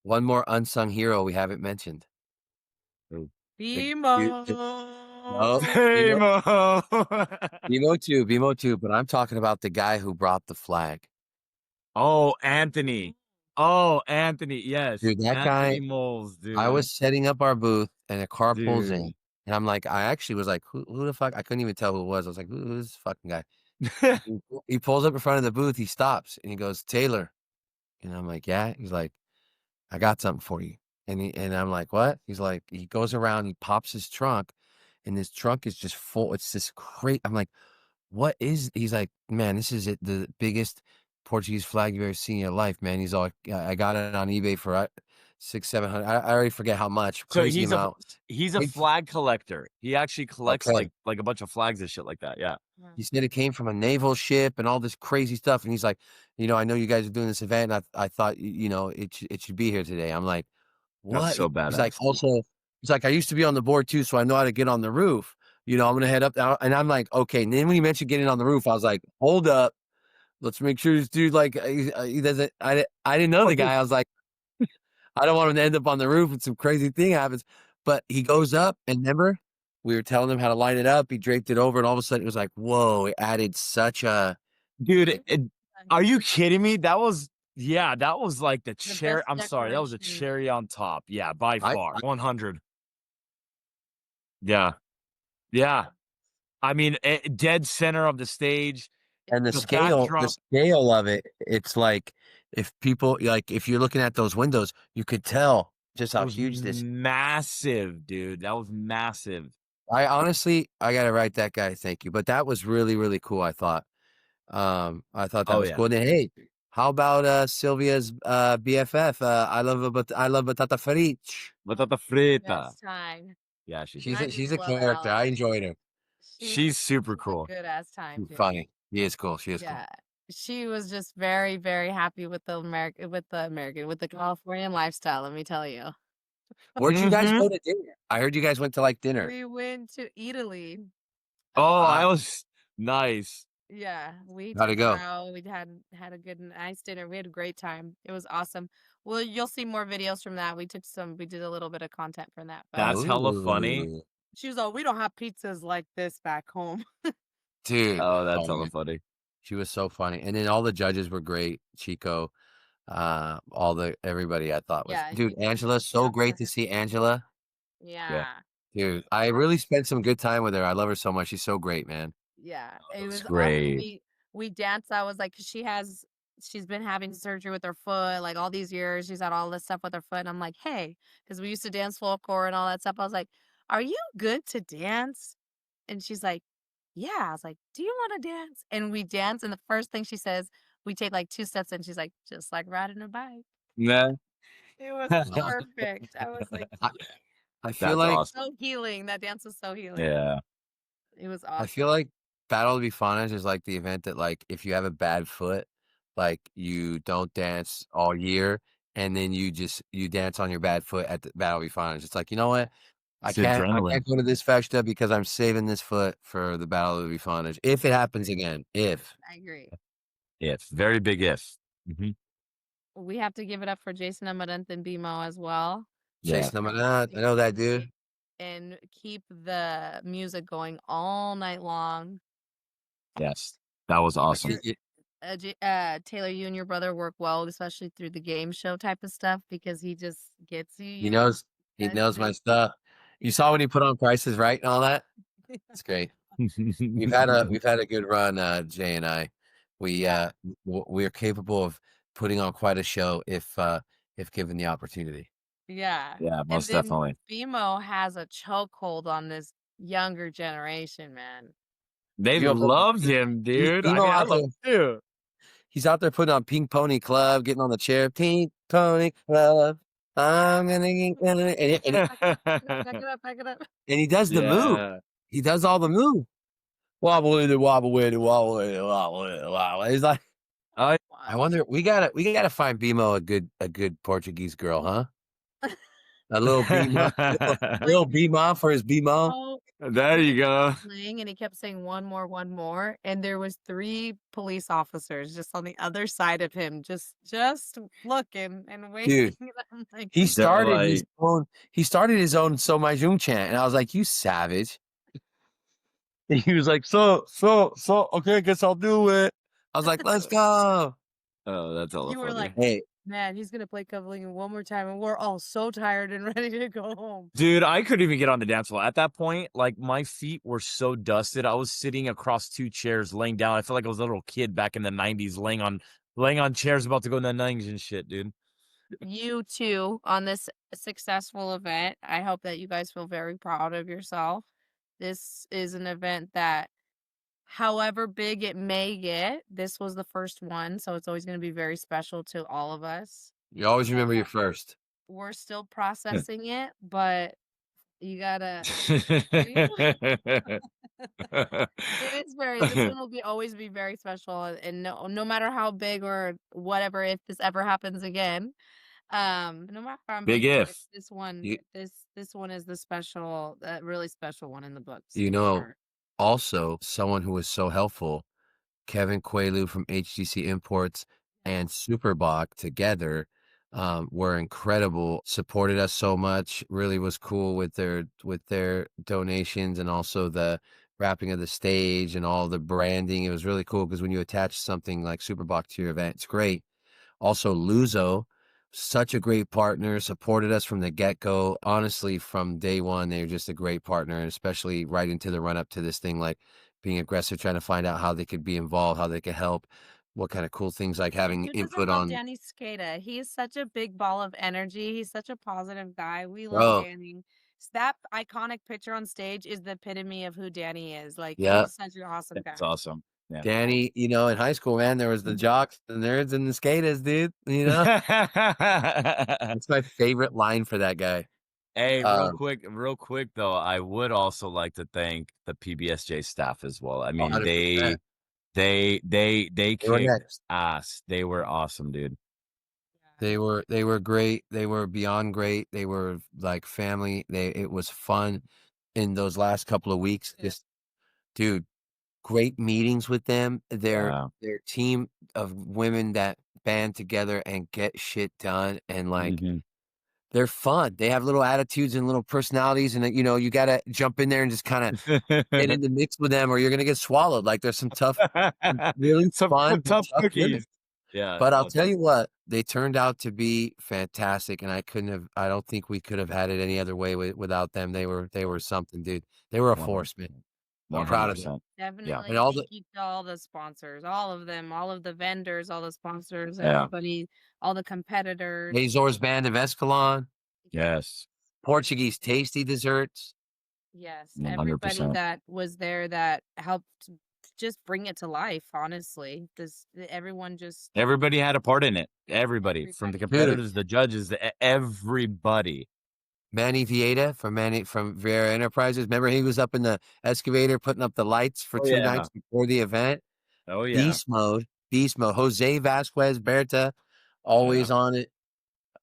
one more unsung hero we haven't mentioned. Who? The dude, no, Hey, BMO, Mo. BMO too, but I'm talking about the guy who brought the flag. Oh, Anthony. Oh, Anthony. Yes. Dude, that Anthony guy, Moles, I dude. was setting up our booth and a car pulls in. Dude. And I'm like, I actually was like, who the fuck? I couldn't even tell who it was. I was like, who's this fucking guy? He pulls up in front of the booth, he stops and he goes, Taylor. And I'm like, yeah. He's like, I got something for you. And I'm like, what? He's like, he goes around, he pops his trunk, and his trunk is just full. It's this great. I'm like, what is he's like, man, this is it, the biggest Portuguese flag you've ever seen in your life, man. He's all I got it on eBay for 600, 700. I already forget how much. So Crazy amount. he's a Big flag collector. He actually collects okay. like a bunch of flags and shit like that. Yeah. He said it came from a naval ship and all this crazy stuff. And he's like, I know you guys are doing this event, and I thought, it should be here today. I'm like, That's what? so He's like, badass. also, he's like, I used to be on the board too, so I know how to get on the roof. I'm gonna head up there. And I'm like, okay. And then when you mentioned getting on the roof, I was like, hold up, let's make sure this dude like he doesn't. I didn't know the guy. I was like, I don't want him to end up on the roof and some crazy thing happens. But he goes up, and remember, we were telling him how to line it up. He draped it over, and all of a sudden, it was like, whoa! It added such a Dude, are you kidding me? That was like the The cherry. best I'm sorry, that was a decoration. cherry on top. Yeah, by I, far. I 100. Yeah. Yeah. I mean, dead center of the stage, and the the backdrop. scale of it. It's like if you're looking at those windows, you could tell just It how was huge this. massive, dude. That was massive. I gotta write that guy. Thank you, but that was really really cool. I thought that Oh was yeah. cool. And then, hey, how about Sylvia's BFF? I love batata frite. Batata frita. Best time. Yeah, she's She's dope. I a, just she's a love character. I Alex. enjoyed her. She's She's super she's a cool. good ass time She's too. funny. She is cool. She is cool. Yeah. She was just very, very happy with with the Californian lifestyle, let me tell you. Where'd you guys Mhm. go to dinner? I heard you guys went to like dinner. We went to Italy. Oh, I Wow, was nice. Yeah, we how'd took it her go? out. We had a good, nice dinner. We had a great time. It was awesome. Well, you'll see more videos from that. We did a little bit of content from that, but That's hella funny. Oh, she was all, we don't have pizzas like this back home. dude. Oh, that's Oh hella man, funny. she was so funny. And then all the judges were great. Chico, everybody I thought was, Yeah, dude. she Angela, did so great to awesome. see Angela. Yeah. Yeah. Dude, I really spent some good time with her. I love her so much. She's so great, man. Yeah, Oh, it that's was awesome. great. We danced. I was like, 'cause she's been having surgery with her foot, like all these years. She's had all this stuff with her foot. And I'm like, hey, because we used to dance folklore and all that stuff. I was like, are you good to dance? And she's like, yeah. I was like, do you want to dance? And we dance. And the first thing she says, we take like 2 steps, and she's like, just like riding a bike. Nah. It was perfect. I was like, I, I feel That's like it's awesome. so healing. That dance was so healing. Yeah. It was I feel awesome. like Battle of Bifanas is like the event that like if you have a bad foot, like you don't dance all year, and then you dance on your bad foot at the Battle of Bifanas. It's like, you know what? It's I adrenaline. can't go to this festa because I'm saving this foot for the Battle of Bifanas. If it happens again, if I agree. If. Very big if. Mhm. We have to give it up for Jason Amarante and BMO as well. Yeah. Chasing them, Helping I know that coordinate dude. and keep the music going all night long. Yes. That was I awesome. think it, Taylor, you and your brother work well, especially through the game show type of stuff, because he just gets you, he you know, knows he guys knows my make stuff. You saw yeah, when he put on Prices Right and all that. It's great. We've had a good run, Jay and I. We, Yeah, we're capable of putting on quite a show if given the opportunity. yeah. Yeah, And most then definitely. BMO has a chokehold on this younger generation, man. They You know, loved him, he's dude. I emo mean, I out love there. him too. He's out there putting on Pink Pony Club, getting on the chair. Pink Pony Club. I'm gonna get Back it up, back it up, back it up, back it up. and he does the move. Yeah. He does all the move. Wobble with it, wobble with it, wobble with it, wobble with it, wobble. He's like, I I Wow. wonder. We gotta find BMO a good Portuguese girl, huh? A little BMO, Like, little BMO for his BMO. oh, There he you just kept go. playing and he kept saying one more, and there was 3 police officers just on the other side of him, just looking and waiting. Dude, I'm like, he They're started his like own. He started his own "So My Jung" chant, and I was like, "You savage!" He was like, "So, okay, guess I'll do it." I was like, "Let's go!" oh, that's hella you were like, funny. Hey, "Man, he's gonna play Coupling one more time," and we're all so tired and ready to go home. Dude, I couldn't even get on the dance floor. At that point, like, my feet were so dusted. I was sitting across 2 chairs, laying down. I felt like I was a little kid back in the '90s laying on chairs about to go in the nuns and shit, dude. You too on this successful event. I hope that you guys feel very proud of yourself. This is an event that, however big it may get, this was the first one, so it's always gonna be very special to all of us. you always remember your first. We're still processing it, but you gotta you it is very this one will be always be very special, and no matter how big or whatever, if this ever happens again, no matter how Big big or if if. this one You, this one is the special really special one in the books you for know, sure. also someone who was so helpful, Kevin Quaalude from HGC Imports Yeah. and Superbach together, were incredible, supported us so much, really was cool with their donations and also the wrapping of the stage and all the branding. It was really cool because when you attach something like Superbach to your event, it's great. Also, Luzo, such a great partner, supported us from the get-go. Honestly, from day one, they were just a great partner, and especially right into the run-up to this thing, like being aggressive, trying to find out how they could be involved, how they could help, what kind of cool things like And having who doesn't input love on. Danny Skata? He is such a big ball of energy. He's such a positive guy. We love Bro, Danny. That iconic picture on stage is the epitome of who Danny is. Like, yeah. he's such an awesome That's guy. awesome. Yeah. Danny, in high school, man, there was the jocks, the nerds, and the skaters, dude. That's my favorite line for that guy. Hey, Um, real quick though, I would also like to thank the PBSJ staff as well. I mean, 100%. they They were kicked next. ass. They were awesome, dude. Yeah. They were great. They were beyond great. They were like family. It was fun in those last couple of weeks. Yeah. Just dude, great meetings with them. Yeah. Their team of women that band together and get shit done and like Mhm. they're fun. They have little attitudes and little personalities and you got to jump in there and just kind of get in the mix with them or you're going to get swallowed. Like there's some really fun Some and tough tough women. cookies. Yeah, But I'll no, tell you what, they turned out to be fantastic, and I don't think we could have had it any other way without them. They were something, dude. They were a force, man. I'm proud of them. 100%. Yeah. And Definitely all thank the you to all the sponsors, all of them, all of the vendors, all the sponsors, Yeah. everybody, all the competitors. Azores Band of Escalon, Yes. Yes. Portuguese Tasty Desserts. Yes, everybody 100%. that was there that helped just bring it to life, honestly. Everyone just Everybody had a part in it. Everybody, from the everybody. Dude, competitors, the judges, everybody. Manny Vieta from Vera Enterprises. Remember he was up in the excavator putting up the lights for Oh, 2 yeah. nights before the event? Oh, yeah. Beast mode. Beast mode. Jose Vasquez Berta, Yeah. always on it.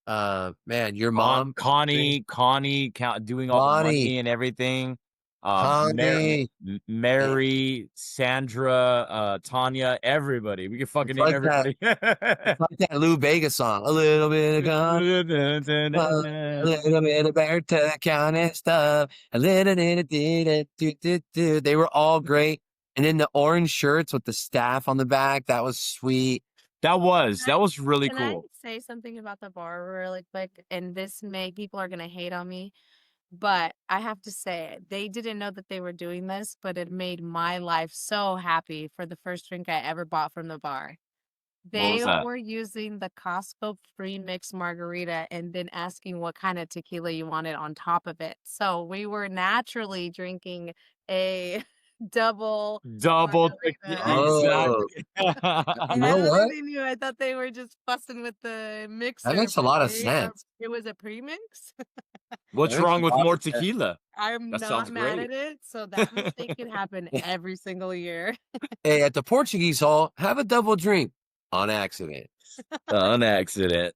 Man, your mom, Connie doing all the Bonnie, money and everything. Honey. Mary, Sandra, Tanya, everybody. We can fucking It's name like that. everybody. It's like that Lou Bega song. A little bit of gun, a little bit of Berta County stuff. A little bit of do. They were all great. And then the orange shirts with the staff on the back, that was sweet. Can That I was really can I cool. say something about the bar really quick? And this may people are gonna hate on me, But I have to say, they didn't know that they were doing this, but it made my life so happy for the first drink I ever bought from the bar. What was They that? were using the Costco pre-mixed margarita and then asking what kind of tequila you wanted on top of it. So we were naturally drinking a double Double tequi margarita. Oh, exactly. you I know what? literally knew. I thought they were just fussing with the That mixer, makes a but lot of they are sense. it was a premix. That What's makes a wrong with lot more of sense. tequila? I'm That not sounds mad great. at it, so that mistake could happen every single year. Hey, at the Portuguese hall, have a double drink on accident On accident.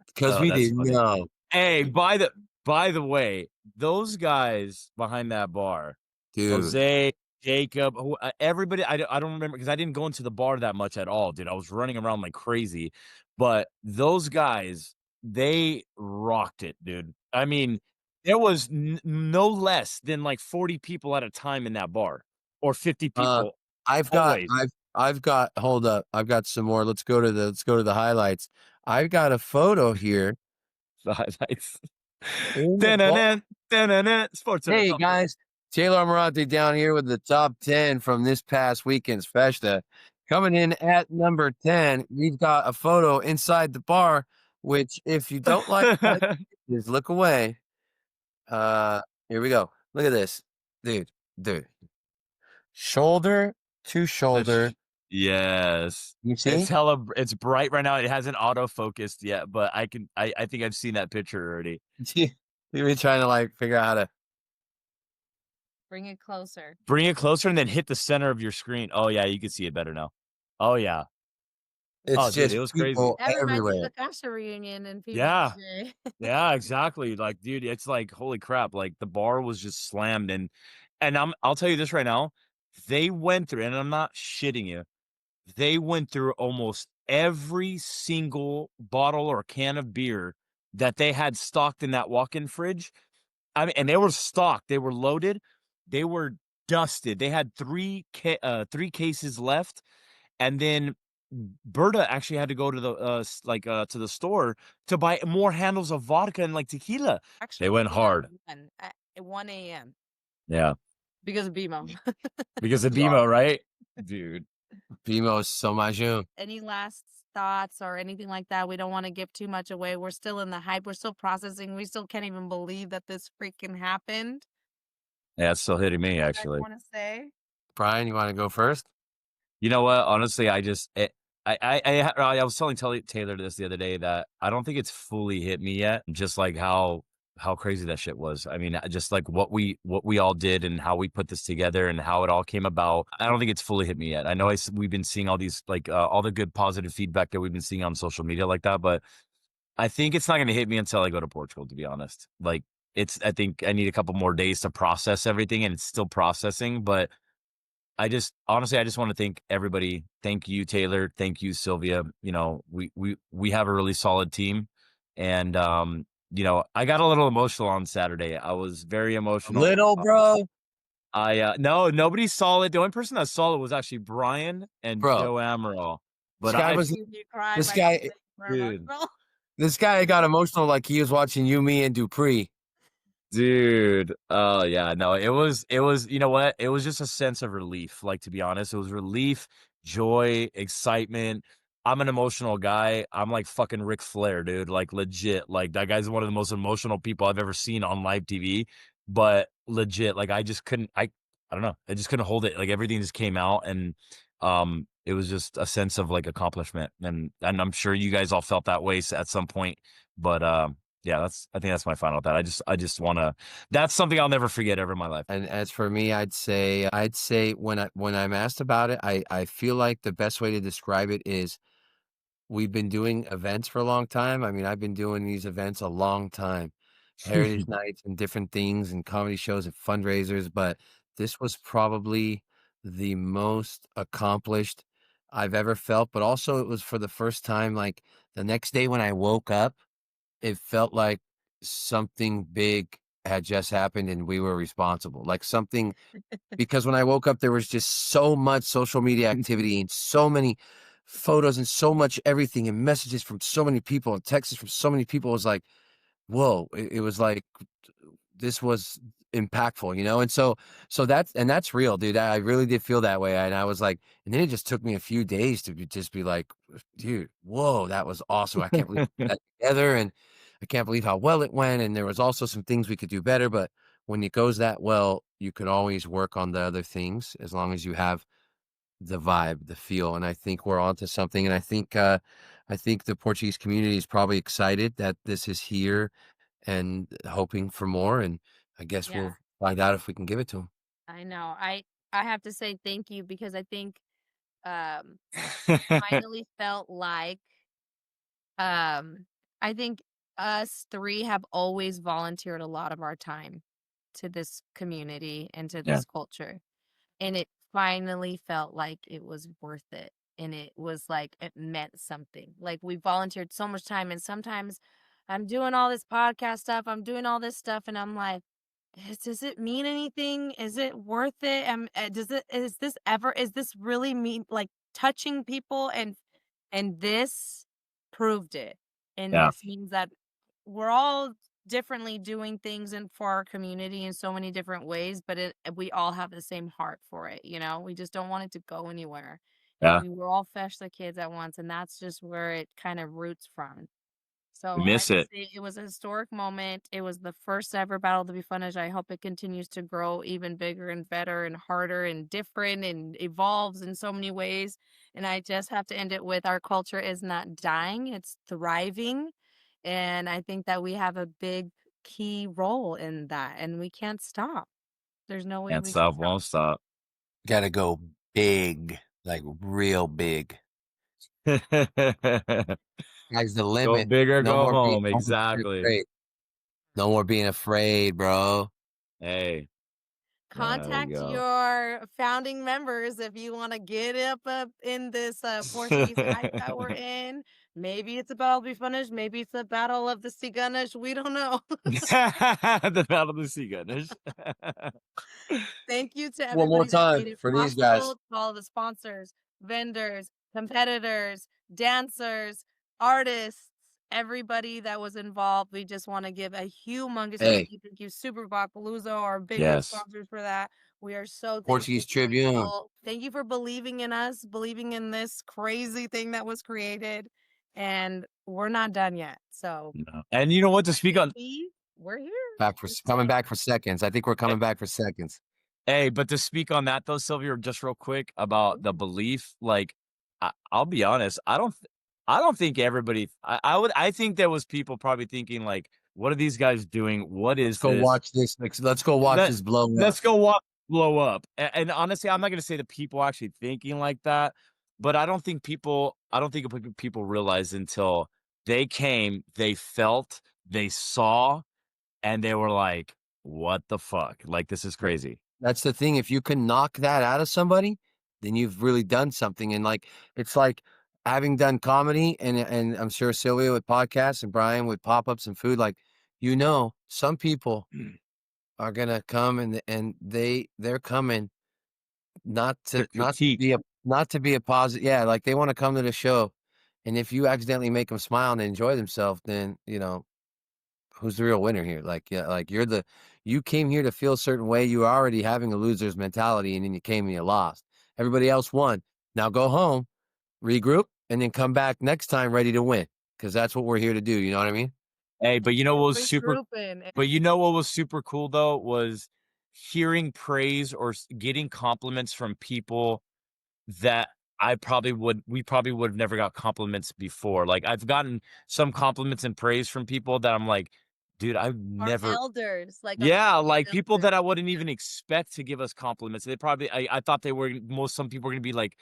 because Oh, we that's didn't funny. know, Hey, by the way, those guys behind that bar, dude. Jose, Jacob, everybody, I don't remember because I didn't go into the bar that much at all, dude. I was running around like crazy, but those guys, they rocked it, dude. I mean, there was no less than like 40 people at a time in that bar, or 50 Uh, people I've got, always. I've got. Hold up, I've got some more. Let's go to the highlights. I've got a photo here The highlights. in the bar. Dun-dun-dun, Sports Center Hey top 10. guys, Taylor Amarante down here with the top 10 from this past weekend's Festa. Coming in at number 10, we've got a photo inside the bar, which if you don't like just look away. Uh Here we go. Look at this. Dude, dude. Shoulder to The shoulder. sh Yes. You It's see? hella it's bright right now, it hasn't auto-focused yet, but I think I've seen that picture already. You've been trying to like figure out how to Bring it closer. Bring it closer and then hit the center of your screen. Oh, yeah, you can see it better now. Oh, yeah. it's Oh, dude, it just was crazy. people That reminds me of everywhere. the Casa reunion in Yeah. PBJ. Yeah, exactly, like, dude, it's like, holy crap, like, the bar was just slammed, and I'll tell you this right now, they went through and I'm not shitting you, they went through almost every single bottle or can of beer that they had stocked in that walk-in fridge. I mean, and they were stocked, they were loaded, they were dusted. They had 3 cases left, and then Berta actually had to go to the, to the store to buy more handles of vodka and, like, tequila. They Actually, went came at hard. 1 AM Yeah, because of BMO. because of Oh, BMO, right? Dude. Bimo is so majun. Any last thoughts or anything like that? We don't wanna give too much away. We're still in the hype. We're still processing. We still can't even believe that this freaking happened. Yeah, it's still hitting me, You guys actually. wanna say? Brian, you want to go first? You know what? Honestly, I just I was telling Taylor this the other day that I don't think it's fully hit me yet, just like how crazy that shit was. I mean, just like what we all did and how we put this together and how it all came about. I don't think it's fully hit me yet. I know we've been seeing all these like all the good positive feedback that we've been seeing on social media like that, but I think it's not going to hit me until I go to Portugal, to be honest. Like I think I need a couple more days to process everything, and it's still processing, but I just want to thank everybody. Thank you, Taylor. Thank you, Sylvia. You know, we have a really solid team, and I got a little emotional on Saturday. I was very emotional. Little bro, No, nobody saw it. The only person that saw it was actually Brian and bro. Joe Amaral. This But guy I, was You cry this by guy saying we're dude, emotional. this guy got emotional like he was watching you, me, and Dupree. Dude, oh yeah, no, it was, you know what? It was just a sense of relief, like, to be honest. It was relief, joy, excitement. I'm an emotional guy. I'm like fucking Ric Flair, dude. Like legit. Like that guy's one of the most emotional people I've ever seen on live TV. But legit, like I just couldn't I don't know. I just couldn't hold it. Like everything just came out, and it was just a sense of like accomplishment. And I'm sure you guys all felt that way at some point. But yeah, I think that's my final thought. I just wanna that's something I'll never forget ever in my life. And as for me, I'd say when I'm asked about it, I feel like the best way to describe it is we've been doing events for a long time. I mean, I've been doing these events a long time, heritage nights and different things and comedy shows and fundraisers, but this was probably the most accomplished I've ever felt. But also, it was for the first time. Like the next day when I woke up, it felt like something big had just happened and we were responsible. Like something because when I woke up, there was just so much social media activity and so many photos and so much everything and messages from so many people and texts from so many people. It was like, whoa! It was like this was impactful, you know? And so that's real, dude. I really did feel that way. And I was like, and then it just took me a few days to just be like, dude, whoa, that was awesome. I can't believe we put that together, and I can't believe how well it went. And there was also some things we could do better, but when it goes that well, you can always work on the other things as long as you have the vibe, the feel. And I think we're onto something. And I think the Portuguese community is probably excited that this is here and hoping for more. And I guess Yeah, we'll find out if we can give it to them. I know. I have to say thank you because I think, it finally felt like, um, I think us 3 have always volunteered a lot of our time to this community and to Yeah, this culture. And it finally felt like it was worth it, and it was like it meant something. Like, we volunteered so much time, and sometimes I'm doing all this podcast stuff, I'm doing all this stuff, and I'm like, does it mean anything? Is it worth it? Does it is this really mean, like, touching people? And this proved it. And yeah, this means that we're all differently doing things and for our community in so many different ways, but we all have the same heart for it, you know? We just don't want it to go anywhere. And yeah. we were all fetch the kids at once, and that's just where it kind of roots from. We So I miss just it. say it was a historic moment. It was the first ever Battle of the Bifanas. I hope it continues to grow even bigger and better and harder and different and evolves in so many ways. And I just have to end it with our culture is not dying, it's thriving. And I think that we have a big key role in that, and we can't stop. There's no way Can't we can stop, stop. won't stop. Got to go big, like real big. Sky's the Go limit. big or No go more being, home. no more being Exactly. afraid. No more being afraid, bro. Hey, there we Contact go. your founding members if you wanna get up in this, Portuguese hype that we're in. Maybe it's a battle to be finished, maybe it's a battle of the Ciganas, we don't know. The Battle of the Sea Gunners. Thank you to One more everybody that time made it for these guys. possible, to all the sponsors, vendors, competitors, dancers, artists, everybody that was involved. We just wanna give a humongous Hey, thank you, Super Palooza, our big Yes. sponsors for that. We are so thankful, Portuguese Tribune. grateful. Thank you for believing in us, believing in this crazy thing that was created, and we're not done yet. So, No. And you know what? To speak on Steve, we're here. Coming back for seconds. I think we're coming back for seconds. Hey, but to speak on that though, Sylvia, just real quick about the belief, like I'll be honest, I don't think everybody. I think there was people probably thinking like, what are these guys doing? What Let's is go this? watch this. Let's go watch Let this blow up. let's go walk blow up. And honestly, I'm not gonna say that people actually thinking like that, but I don't think people realize until they came, they felt, they saw, and they were like, what the fuck? Like this is crazy. That's the thing. If you can knock that out of somebody, then you've really done something. And like, it's like having done comedy, and I'm sure Sylvia with podcasts and Brian with pop ups and food. Like, some people are gonna come, and they're coming To critique. not to be a positive. Yeah, like they want to come to the show, and if you accidentally make them smile and they enjoy themselves, then who's the real winner here? Like, yeah, like you came here to feel a certain way. You were already having a loser's mentality, and then you came and you lost. Everybody else won. Now go home, regroup, and then come back next time ready to win. Because that's what we're here to do. You know what I mean? Hey, but you know what was super Regrouping. but you know what was super cool though was hearing praise or getting compliments from people that we probably would have never got compliments before. Like I've gotten some compliments and praise from people that I'm like, dude, I've Our never elders, like our yeah, founding like people elders. that I wouldn't even expect to give us compliments. I thought they were some people were gonna be like,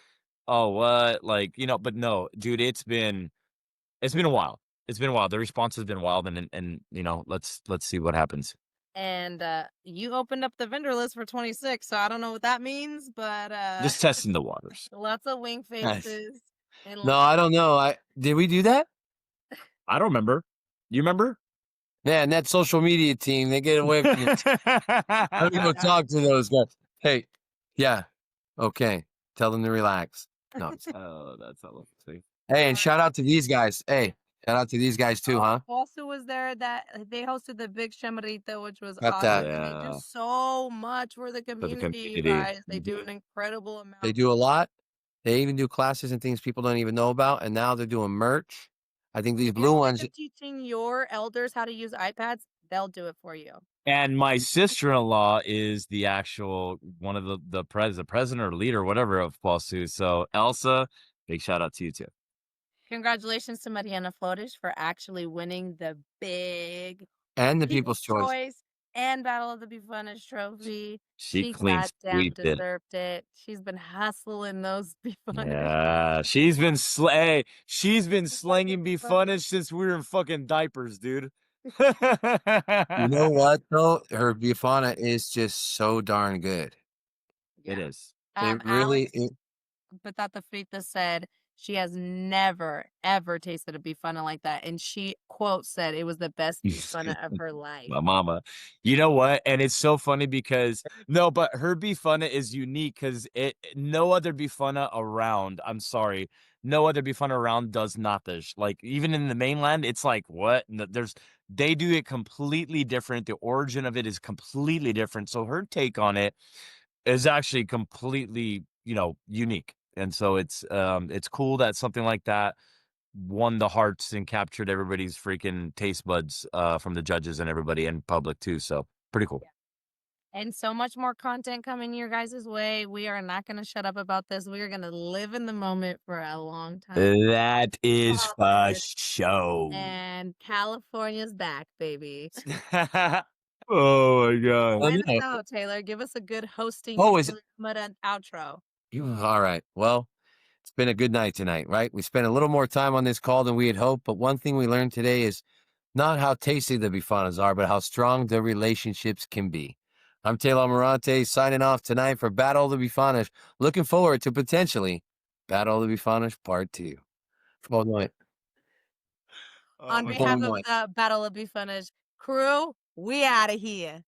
oh, what? Like, but no, dude, it's been a while. It's been a while. The response has been wild, and let's see what happens. And, you opened up the vendor list for 26, so I don't know what that means, but, Just testing the waters. lots of wink Nice. faces and No, I don't know. I did we do that? I don't remember. You remember? Yeah, and that social media team, they get away from you. Let me go talk to those guys. Hey, yeah, okay. Tell them to relax. No, I'm just Oh, that's all. See. Hey, and Alright. shout out to these guys. Hey, Shout out to these guys too, huh? Also was there that they hosted the Big Chamarita, which was Got that. awesome, and they do Yeah, so much for the for the community, you community. guys. They do Mhm. an incredible They amount. do a lot. They even do classes and things people don't even know about, and now they're doing merch. I think these If you're blue sick ones. of teaching your elders how to use iPads, they'll do it for you. And my sister-in-law is the actual one of the president or leader, whatever of Paul So Elsa, big shout out to you too. Congratulations to Mariana Flores for actually winning the big And the People's People's Choice. Choice and Battle of the Bifanas trophy. She She clean goddamn sweeped it. deserved it. She's been hustling those Bifanas. Yeah, she's been hey, she's been She love the slanging Bifanas. Bifanas since we were in fucking diapers, dude. You know what though? Her Bifana is just so darn good. It Yeah. is. It really Alex it, Patata Frita said she has never, ever tasted a Bifana like that, and she, quote, said it was the best Bifana of her life. My mama. You know what? And it's so funny because no, but her Bifana is unique because no other Bifana around. I'm sorry, no other Bifana around does not this. Like even in the mainland, it's like what? No, they do it completely different. The origin of it is completely different. So her take on it is actually completely, unique. And so it's cool that something like that won the hearts and captured everybody's freaking taste buds from the judges and everybody and public too. So pretty cool. Yeah. And so much more content coming your guys' way. We are not going to shut up about this. We are going to live in the moment for a long time. That is About for this. show. And California's back, baby. Oh my god. well, Sign us no. out, Taylor. Give us a good hosting Oh, is it outro. all right. Well, it's been a good night tonight, right? We spent a little more time on this call than we had hoped, but one thing we learned today is not how tasty the Bifanas are, but how strong the relationships can be. I'm Taylor Amarante signing off tonight for Battle of the Bifanas. Looking forward to potentially Battle of the Bifanas Part 2. Oh, no. Oh On my Oh, behalf of no. the Battle of Bifanas crew, we out of here.